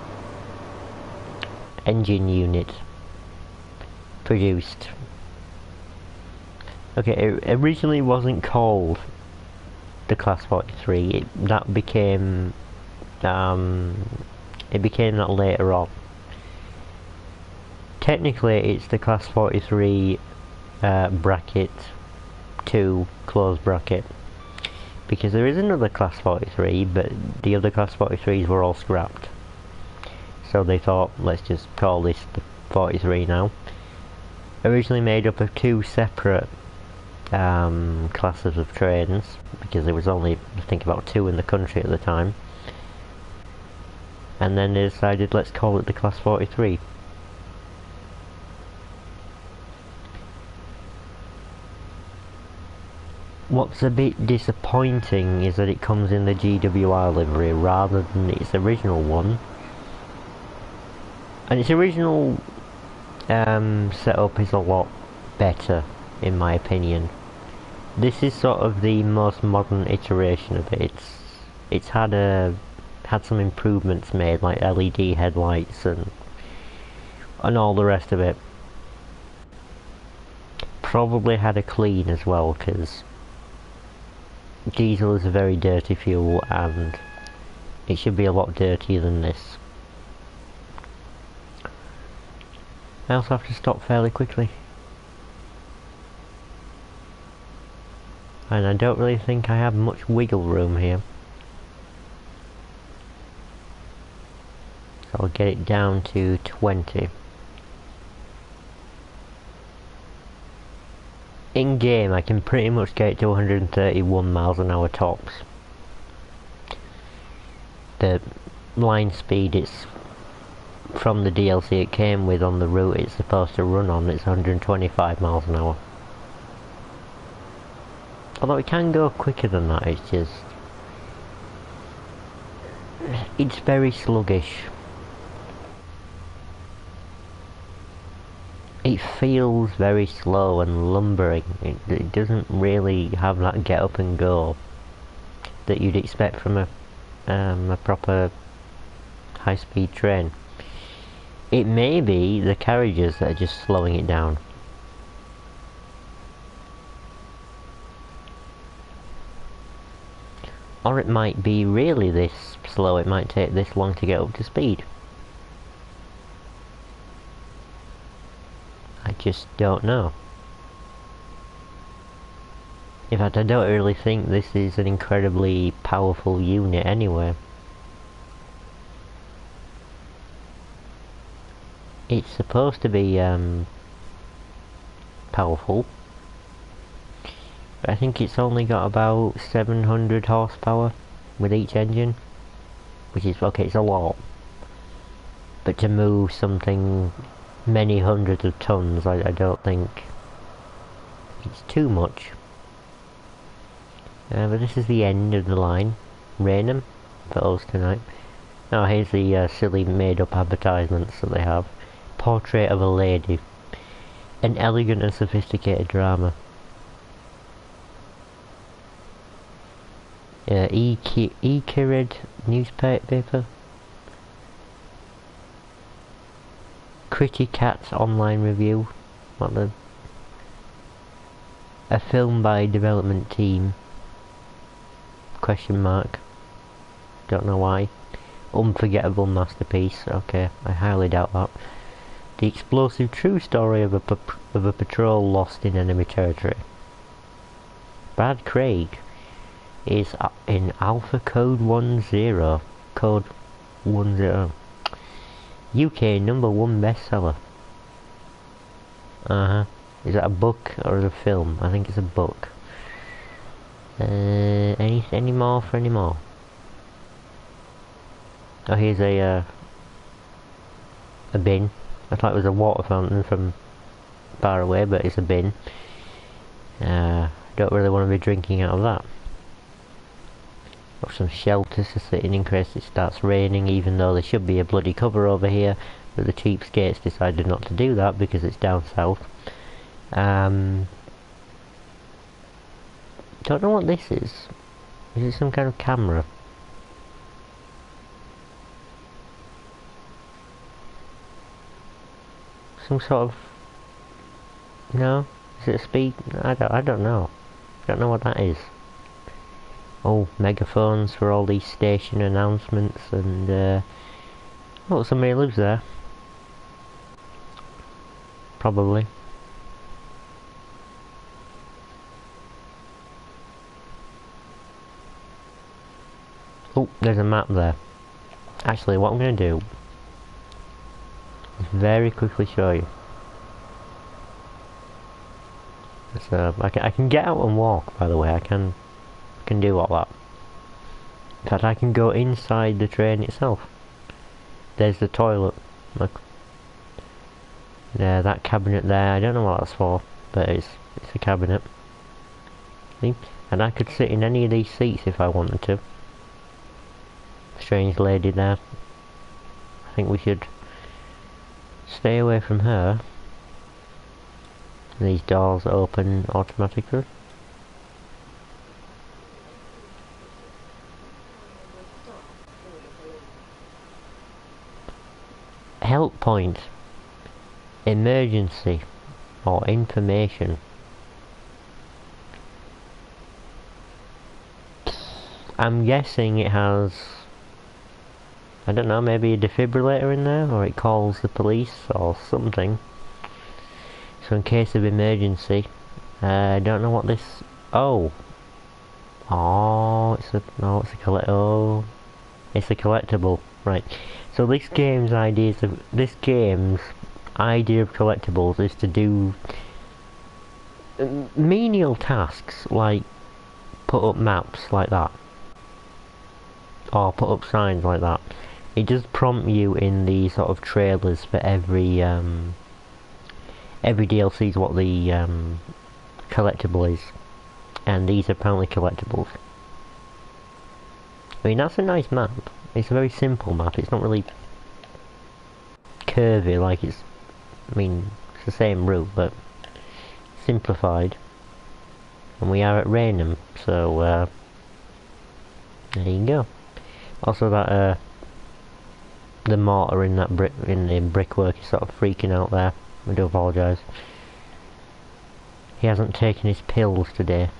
engine unit produced. Okay, it originally wasn't called the Class 43. That became it became that later on. Technically, it's the Class 43 bracket 2 close bracket, because there is another Class 43, but the other Class 43s were all scrapped. So they thought, let's just call this the 43 now. Originally made up of 2 separate classes of trains, because there was only, I think, about 2 in the country at the time. And then they decided, let's call it the Class 43. What's a bit disappointing is that it comes in the GWR livery rather than its original one. And its original setup is a lot better, in my opinion. This is sort of the most modern iteration of it. It's had some improvements made, like LED headlights and all the rest of it. Probably had a clean as well, because diesel is a very dirty fuel and it should be a lot dirtier than this. I also have to stop fairly quickly. And I don't really think I have much wiggle room here. So I'll get it down to 20. In game I can pretty much get it to 131 miles an hour tops. The line speed it's from the DLC it came with on the route it's supposed to run on, it's 125 miles an hour. Although it can go quicker than that, it's very sluggish. It feels very slow and lumbering. It doesn't really have that get up and go that you'd expect from a proper high-speed train. It may be the carriages that are just slowing it down. Or it might be really this slow, it might take this long to get up to speed. I just don't know. In fact, I don't really think this is an incredibly powerful unit anyway. It's supposed to be powerful, but I think it's only got about 700 horsepower with each engine, which is, okay, it's a lot, but to move something many hundreds of tons, I don't think it's too much. But this is the end of the line. Rainham for us tonight. Now here's the silly made up advertisements that they have. Portrait of a lady. An elegant and sophisticated drama. E-Kirid newspaper. Critty Cat's online review. What the? A film by development team. Question mark. Don't know why. Unforgettable masterpiece. Okay, I highly doubt that. The explosive true story of a patrol lost in enemy territory. Brad Craig is in Alpha Code 10. Code 10. UK #1 bestseller. Is that a book or a film? I think it's a book. Any more for any more? Oh, here's a bin. I thought it was a water fountain from far away, but it's a bin. Don't really want to be drinking out of that. Got some shelters to sit in case it starts raining, even though there should be a bloody cover over here, but the cheapskates decided not to do that because it's down south. Don't know what this is. Is it some kind of camera? Some sort of... No? Is it a speed? I don't know. Don't know what that is. Oh, megaphones for all these station announcements and oh, somebody lives there. Probably. Oh, there's a map there. Actually, what I'm going to do is very quickly show you. So I can get out and walk, by the way, I can do all that. In fact, I can go inside the train itself. There's the toilet, look. Yeah, that cabinet there, I don't know what that's for, but it's a cabinet. See? And I could sit in any of these seats if I wanted to. Strange lady there. I think we should stay away from her. These doors open automatically. Help point. Emergency. Or information. I'm guessing it has, I don't know, maybe a defibrillator in there, or it calls the police or something. So in case of emergency, I don't know what this. Oh, it's a it's a collectible, right? So this game's idea of collectibles is to do menial tasks like put up maps like that, or put up signs like that. It does prompt you in the sort of trailers for every DLC's what the collectible is, and these are apparently collectibles. I mean, that's a nice map. It's a very simple map. It's not really curvy like it's. I mean, it's the same route, but simplified. And we are at Rainham, so there you go. Also, that the mortar in that the brickwork is sort of freaking out there. I do apologise. He hasn't taken his pills today.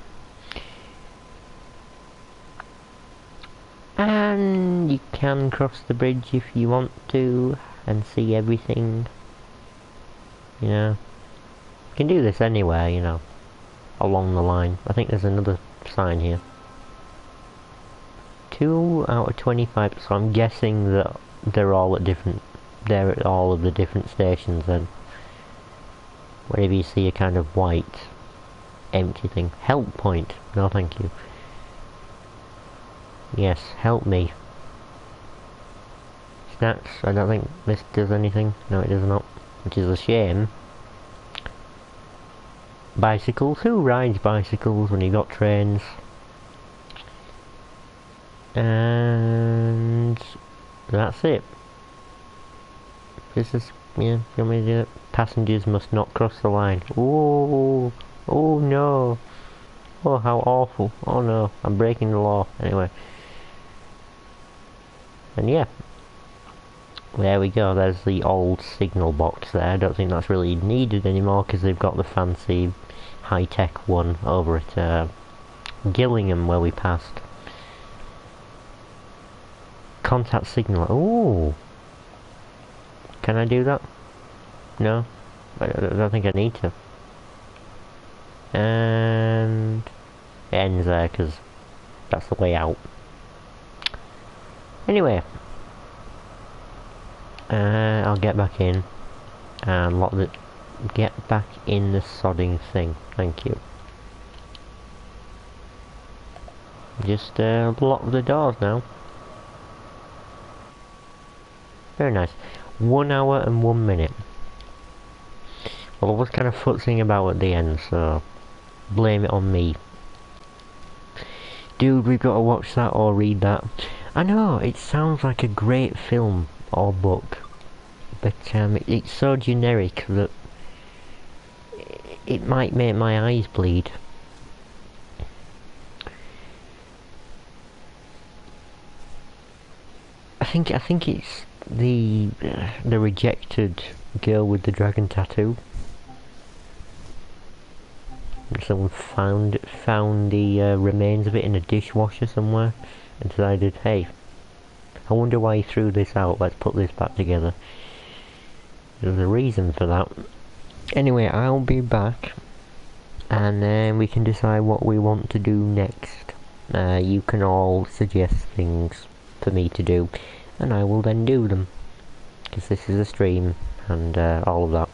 And you can cross the bridge if you want to and see everything. You know, you can do this anywhere, you know, along the line. I think there's another sign here. 2 out of 25, so I'm guessing that they're all at all of the different stations then. Wherever you see a kind of white, empty thing. Help point. No thank you. Yes, help me. Snacks. I don't think this does anything. No, it does not. Which is a shame. Bicycles. Who rides bicycles when you've got trains? And that's it. This is, yeah, you want me to do it? Passengers must not cross the line. Oh, oh no. Oh, how awful. Oh no, I'm breaking the law. Anyway. And yeah. There we go, there's the old signal box there. I don't think that's really needed anymore because they've got the fancy high-tech one over at Gillingham where we passed. Contact signal. Ooh. Can I do that? No? I don't think I need to. And it ends there because that's the way out. Anyway. I'll get back in and get back in the sodding thing. Thank you. Just lock the doors now. Very nice. 1 hour and 1 minute. Well, I was kind of futzing about at the end, so blame it on me. Dude, we've got to watch that or read that. I know, it sounds like a great film or book, but it's so generic that it might make my eyes bleed. I think it's the rejected girl with the dragon tattoo. Someone found the remains of it in a dishwasher somewhere and decided, hey, I wonder why he threw this out, let's put this back together. There's a reason for that. Anyway, I'll be back and then we can decide what we want to do next. You can all suggest things for me to do and I will then do them, because this is a stream and all of that.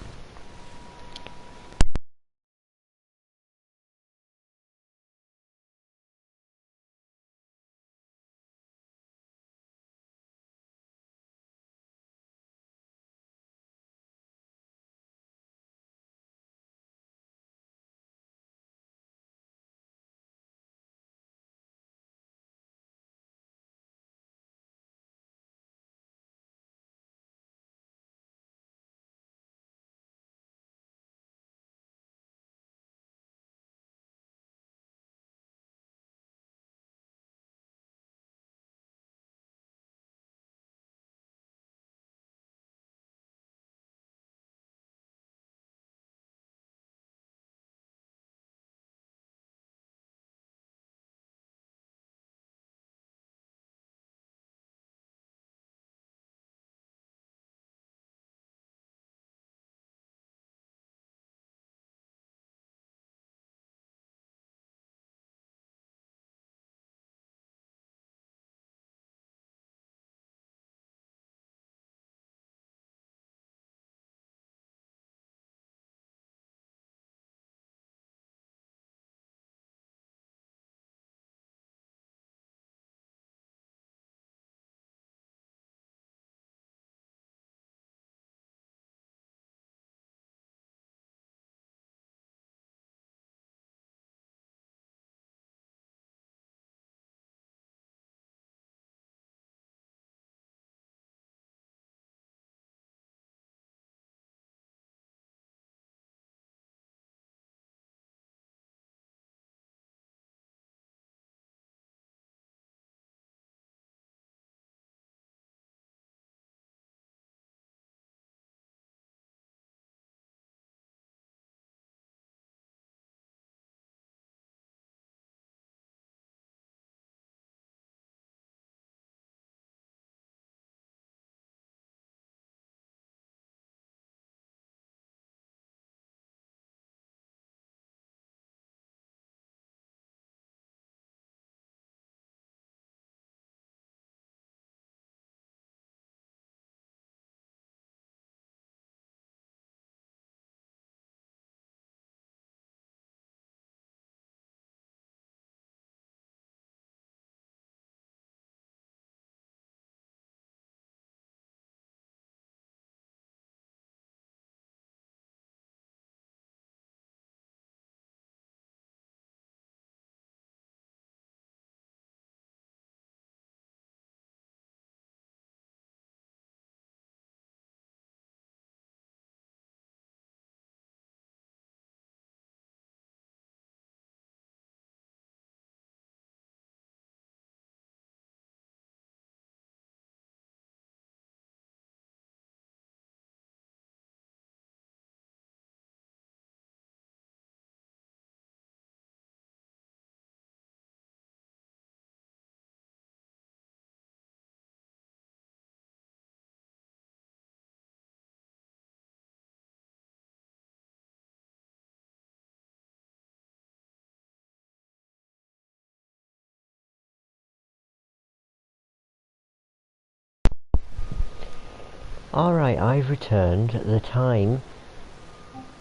Alright, I've returned. The time,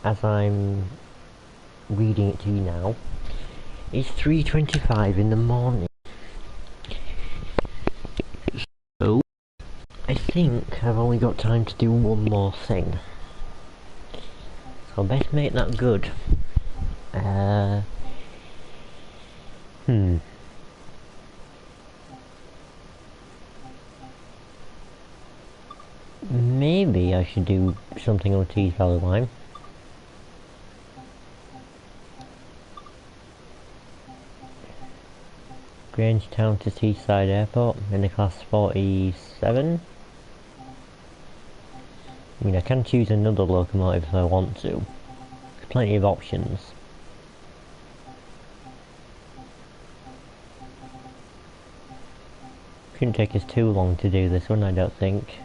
as I'm reading it to you now, is 3:25 in the morning. So, I think I've only got time to do one more thing. So I best make that good. Maybe I should do something on the Tees Valley line. Grangetown to Teesside Airport in the class 47. I mean, I can choose another locomotive if I want to. There's plenty of options. Shouldn't take us too long to do this one, I don't think.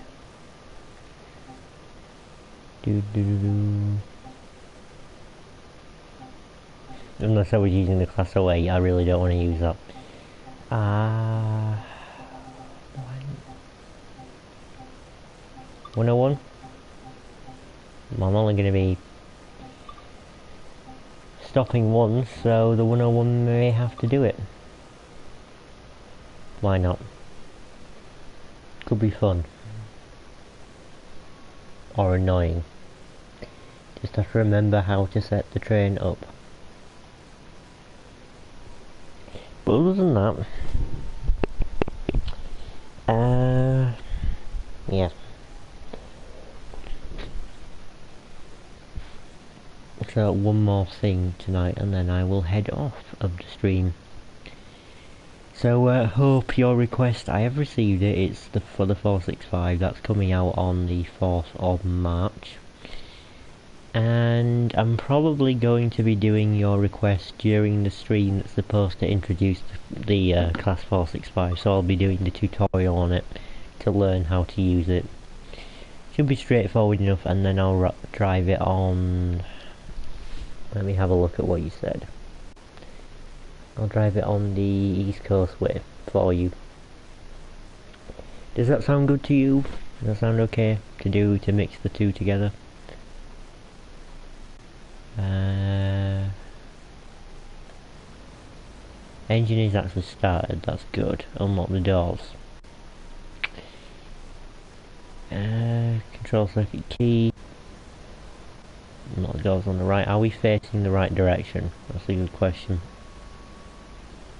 Unless I was using the class 08, I really don't want to use that. 101? I'm only going to be stopping once, so the 101 may have to do it. Why not? Could be fun. Or annoying. Just have to remember how to set the train up. But other than that, yeah. So one more thing tonight and then I will head off of the stream. So hope your request, I have received it, it's for the 465, that's coming out on the 4th of March. And I'm probably going to be doing your request during the stream that's supposed to introduce the class 465, so I'll be doing the tutorial on it to learn how to use it. Should be straightforward enough, and then I'll drive it on... Let me have a look at what you said. I'll drive it on the East Coast way for you. Does that sound good to you? Does that sound okay to mix the two together? Engine is actually started, that's good. Unlock the doors. Control circuit key. Unlock the doors on the right. Are we facing the right direction? That's a good question.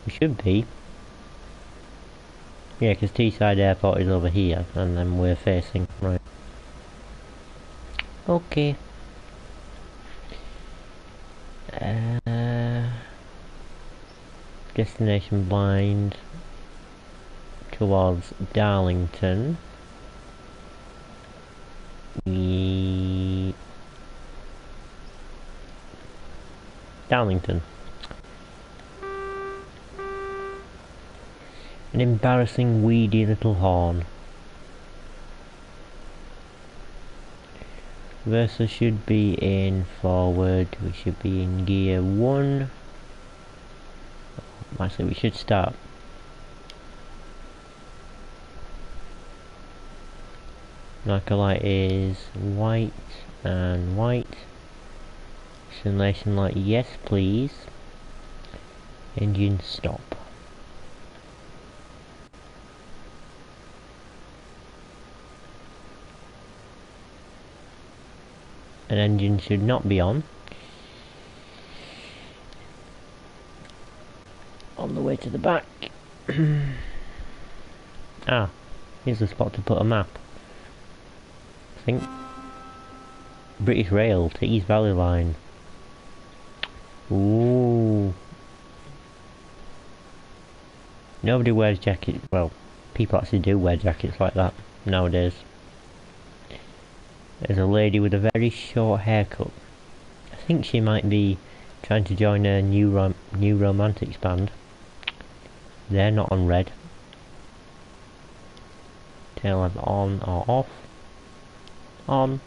We should be. Yeah, because Teesside Airport is over here, and then we're facing right. Okay. Destination blind towards Darlington. Darlington. An embarrassing weedy little horn. Reverser should be in forward, we should be in gear 1. Actually, we should start. Marker light is white and white. Simulation light, yes please. Engine stop. An engine should not be on. On the way to the back. Ah, here's the spot to put a map. I think. British Rail to East Valley Line. Ooh. Nobody wears jackets. Well, people actually do wear jackets like that nowadays. There's a lady with a very short haircut. I think she might be trying to join a new romantics band. They're not on red. Tail lamp on or off. On.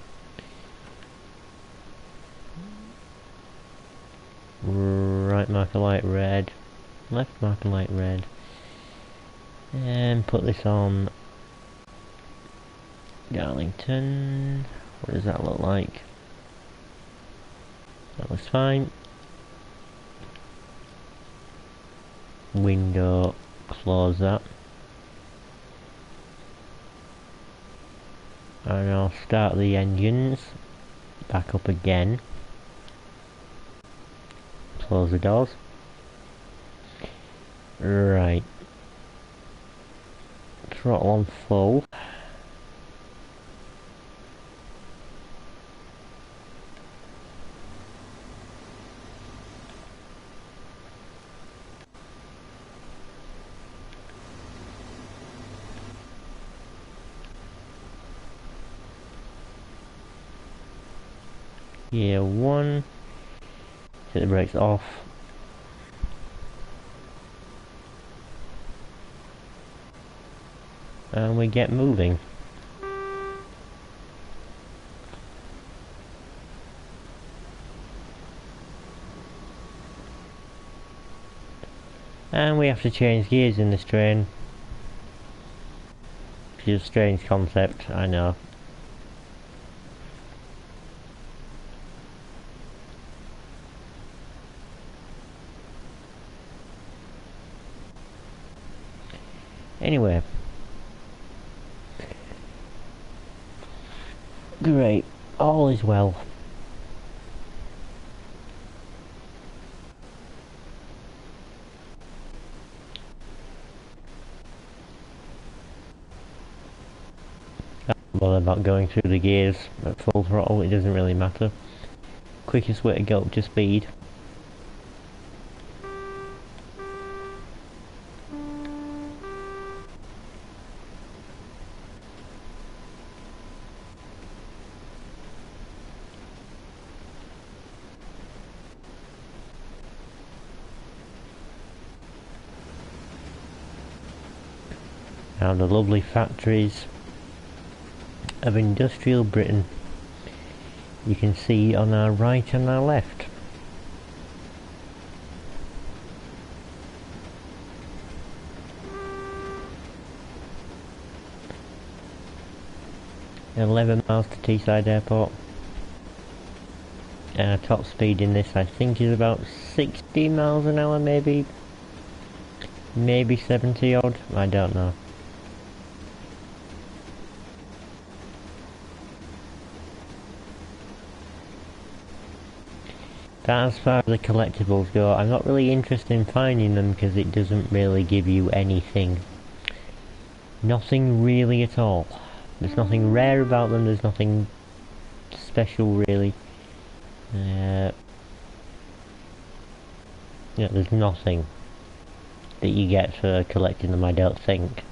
Right marker light red. Left marker light red. And put this on Darlington. What does that look like? That looks fine. Window, close that. And I'll start the engines. Back up again. Close the doors. Right. Throttle on full. Gear 1. Take the brakes off. And we get moving. And we have to change gears in this train. Which is a strange concept, I know. Anyway. Great, all is well. Well, about going through the gears at full throttle, it doesn't really matter. Quickest way to get up to speed. Now the lovely factories of industrial Britain you can see on our right and our left. £11 to Teesside Airport. Top speed in this I think is about 60 miles an hour, maybe 70 odd, I don't know. But as far as the collectibles go, I'm not really interested in finding them because it doesn't really give you anything. Nothing really at all. There's nothing rare about them, there's nothing special really. Yeah, there's nothing that you get for collecting them, I don't think.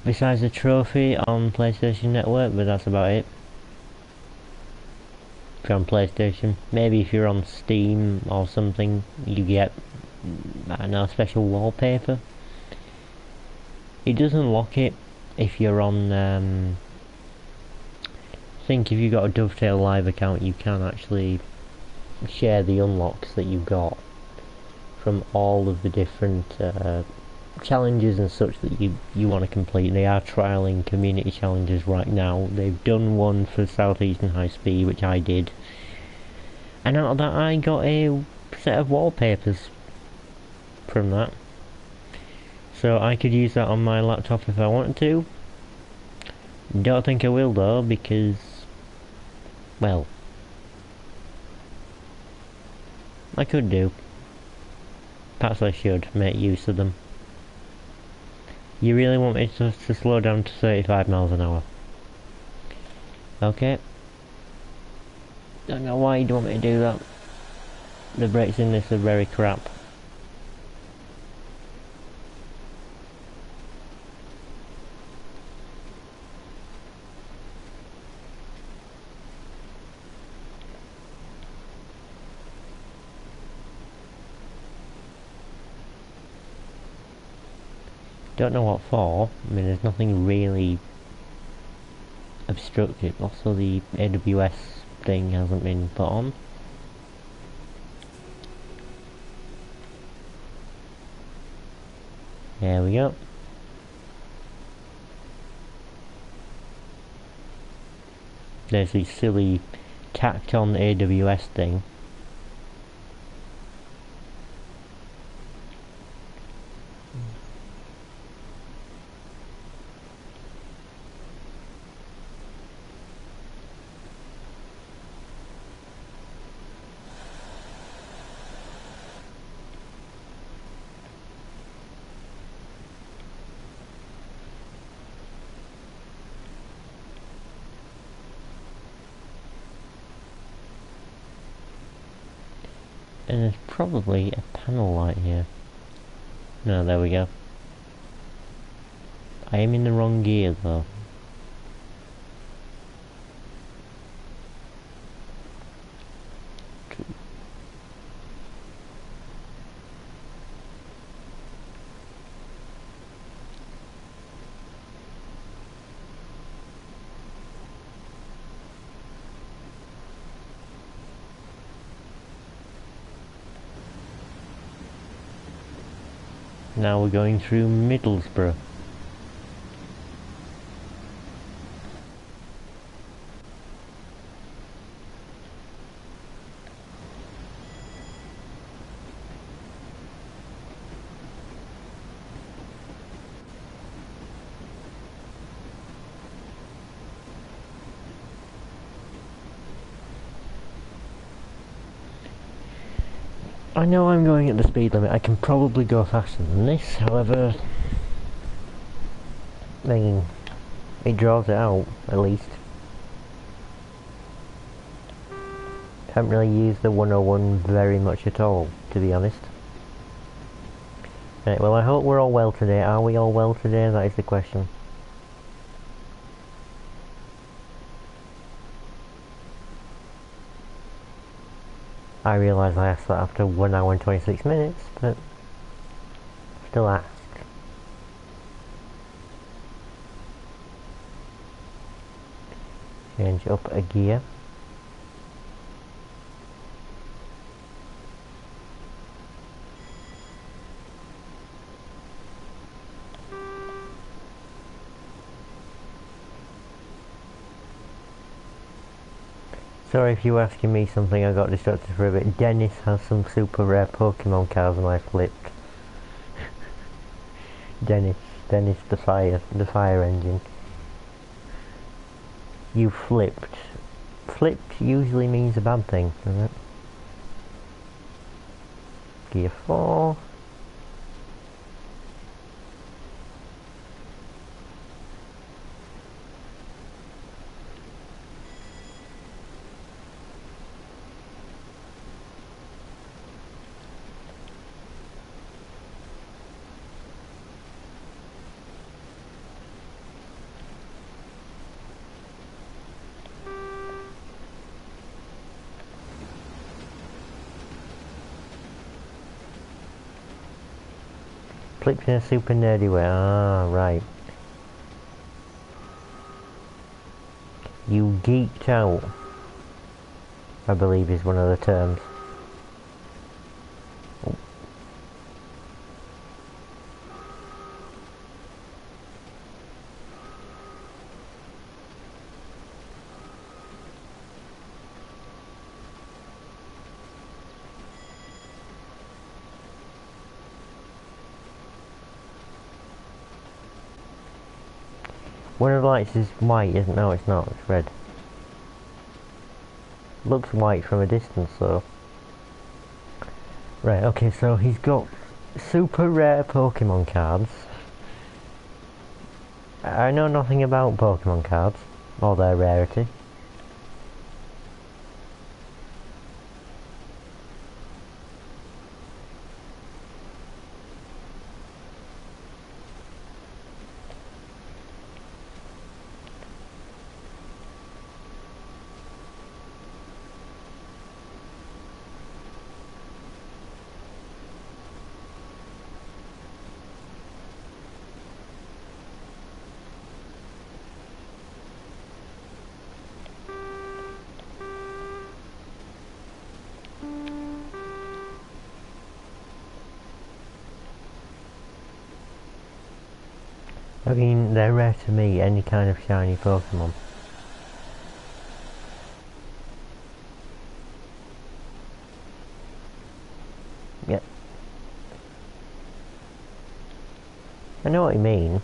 Besides the trophy on PlayStation Network, but that's about it. If you're on PlayStation, maybe if you're on Steam or something, you get, I don't know, special wallpaper. It doesn't lock it if you're on, I think if you've got a Dovetail Live account, you can actually share the unlocks that you've got from all of the different challenges and such that you want to complete. They are trialling community challenges right now. They've done one for South Eastern High Speed, which I did, and out of that I got a set of wallpapers from that, so I could use that on my laptop if I wanted to. Don't think I will though, because, well, I could do. Perhaps I should make use of them. You really want me to slow down to 35 miles an hour? Okay. Don't know why you want me to do that. The brakes in this are very crap. Don't know what for. I mean, there's nothing really obstructed. Also, the AWS thing hasn't been put on. There we go. there's this silly tacked on AWS thing. And there's probably a panel light here. No, there we go. I am in the wrong gear though. Now we're going through Middlesbrough. I know I'm going at the speed limit. I can probably go faster than this, however, I mean, it draws it out, at least. Haven't really used the 101 very much at all, to be honest. Right, well, I hope we're all well today. Are we all well today? That is the question. I realise I asked that after 1 hour and 26 minutes, but still asked. Change up a gear. Sorry if you were asking me something, I got distracted for a bit. Dennis has some super rare Pokemon cards and I flipped. Dennis the fire engine. You flipped. Flipped usually means a bad thing, doesn't it? Gear 4. Flipped in a super nerdy way. Ah, right. You geeked out, I believe is one of the terms. Oh. One of the lights is white, isn't it? No, it's not. It's red. Looks white from a distance, though. Right, okay, so he's got super rare Pokemon cards. I know nothing about Pokemon cards, or their rarity. I mean, they're rare to me, any kind of shiny Pokemon. I know what you mean,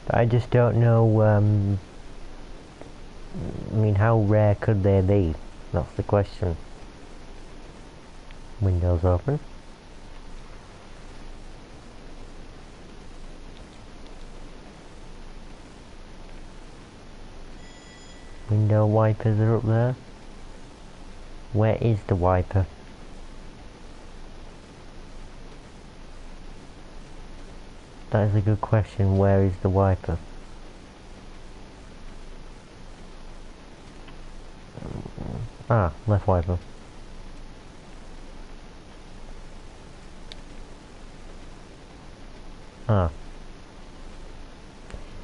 but I just don't know, I mean, how rare could they be? That's the question. Windows open. Window wipers are up there. Where is the wiper? That is a good question. Where is the wiper? Ah, left wiper. Ah.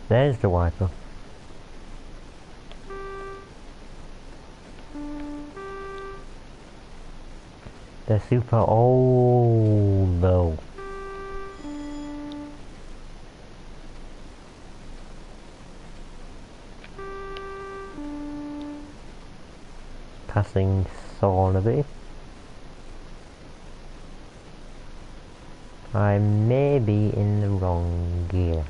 There's the wiper. They're super old though. Passing Thornaby. I may be in the wrong gear.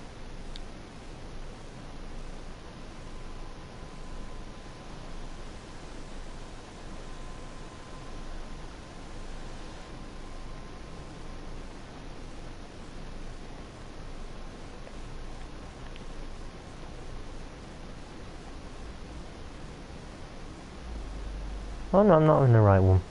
Oh no, I'm not in the right one.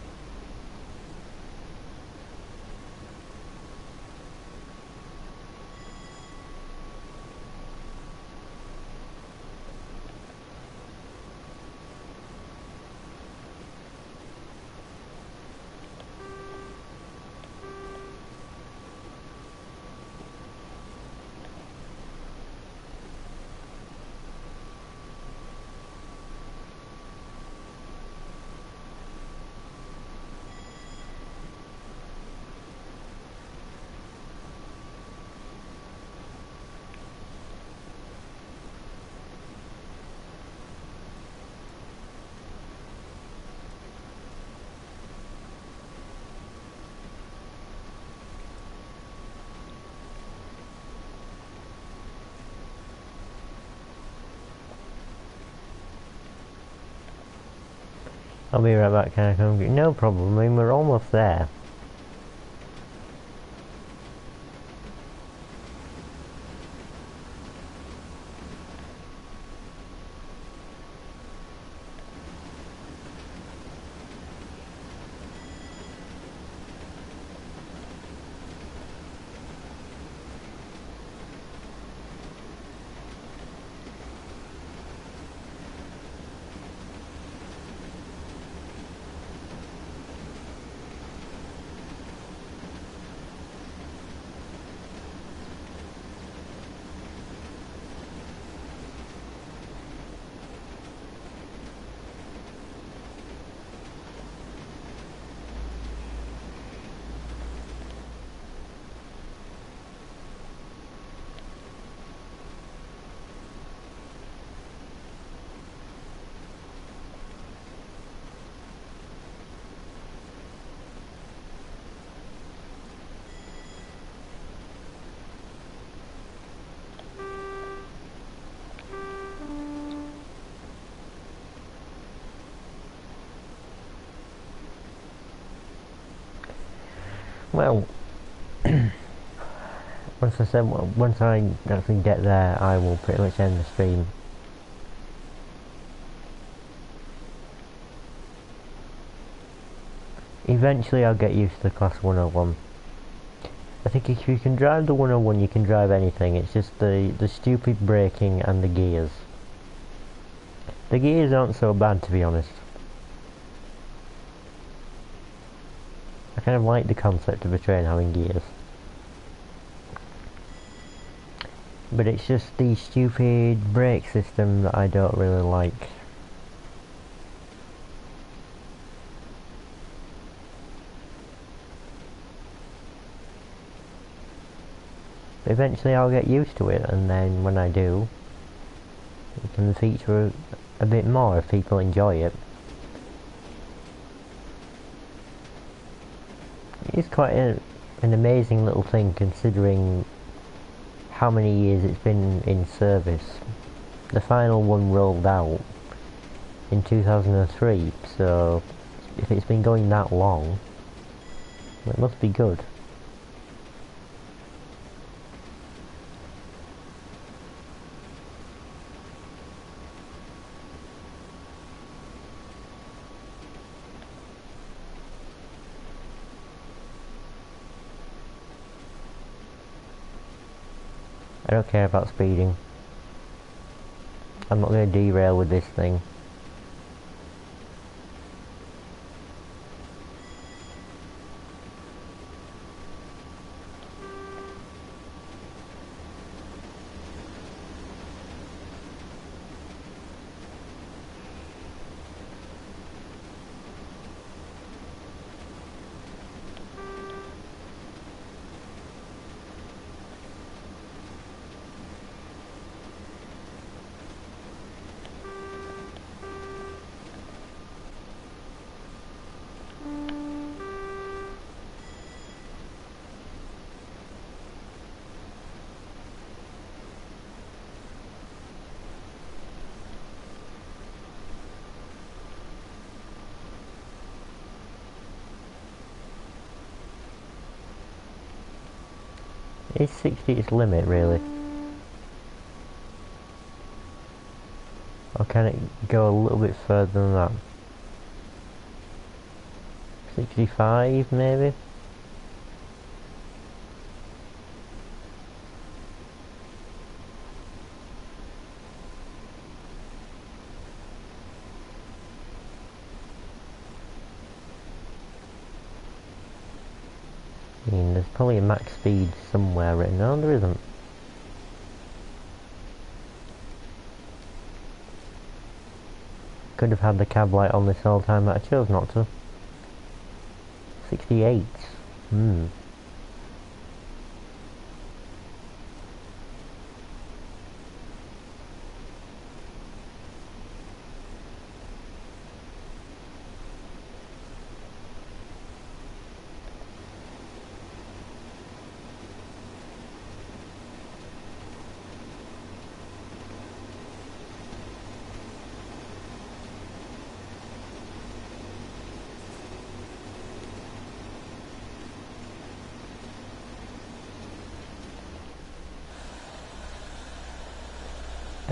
I'll be right back, can I come? No problem, I mean we're almost there. Well, once I actually get there, I will pretty much end the stream. Eventually I'll get used to the class 101. I think if you can drive the 101, you can drive anything. It's just the stupid braking and the gears. The gears aren't so bad, to be honest. I kind of like the concept of a train having gears. But it's just the stupid brake system that I don't really like. But eventually I'll get used to it, and then when I do, it can feature a bit more if people enjoy it. It's quite an amazing little thing, considering how many years it's been in service. The final one rolled out in 2003, so if it's been going that long, it must be good. I don't care about speeding. I'm not going to derail with this thing. Is 60 its limit, really? Or can it go a little bit further than that? 65, maybe? I mean, there's probably a max speed somewhere written down. There isn't. Could have had the cab light on this whole time, but I chose not to. 68.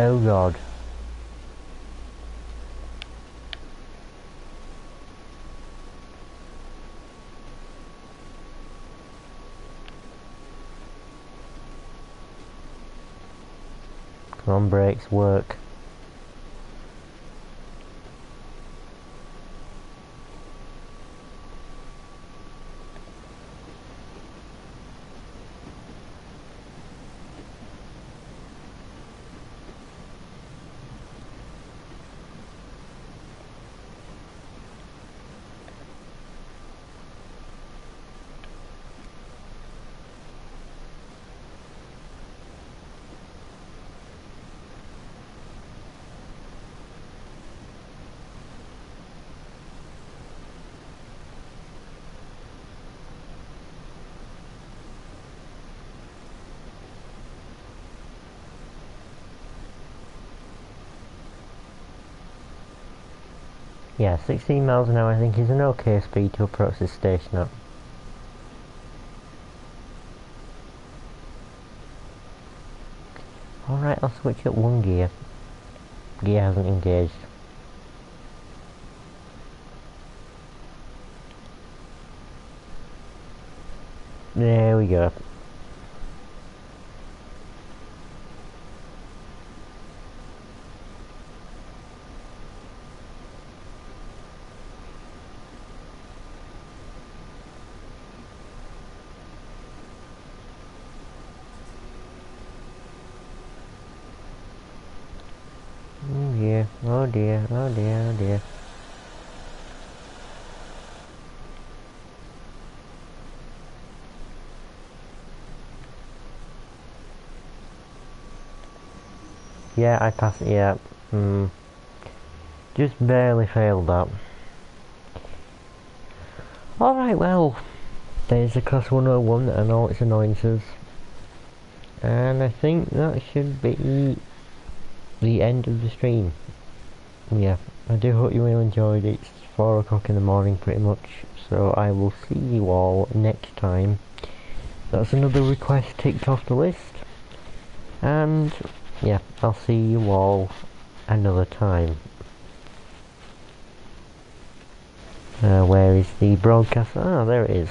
Oh god. Come on, brakes, work. Yeah, 16 miles an hour I think is an okay speed to approach this station at. Alright, I'll switch up one gear. Gear hasn't engaged. There we go. Oh dear, oh dear, oh dear, oh dear. Yeah, I passed it, yeah. Just barely failed that. Alright, well, there's the Class 101 and all its annoyances. And I think that should be the end of the stream. Yeah, I do hope you all enjoyed it. It's 4 o'clock in the morning pretty much, so I will see you all next time. That's another request ticked off the list, and yeah, I'll see you all another time. Where is the broadcast? Ah, there it is.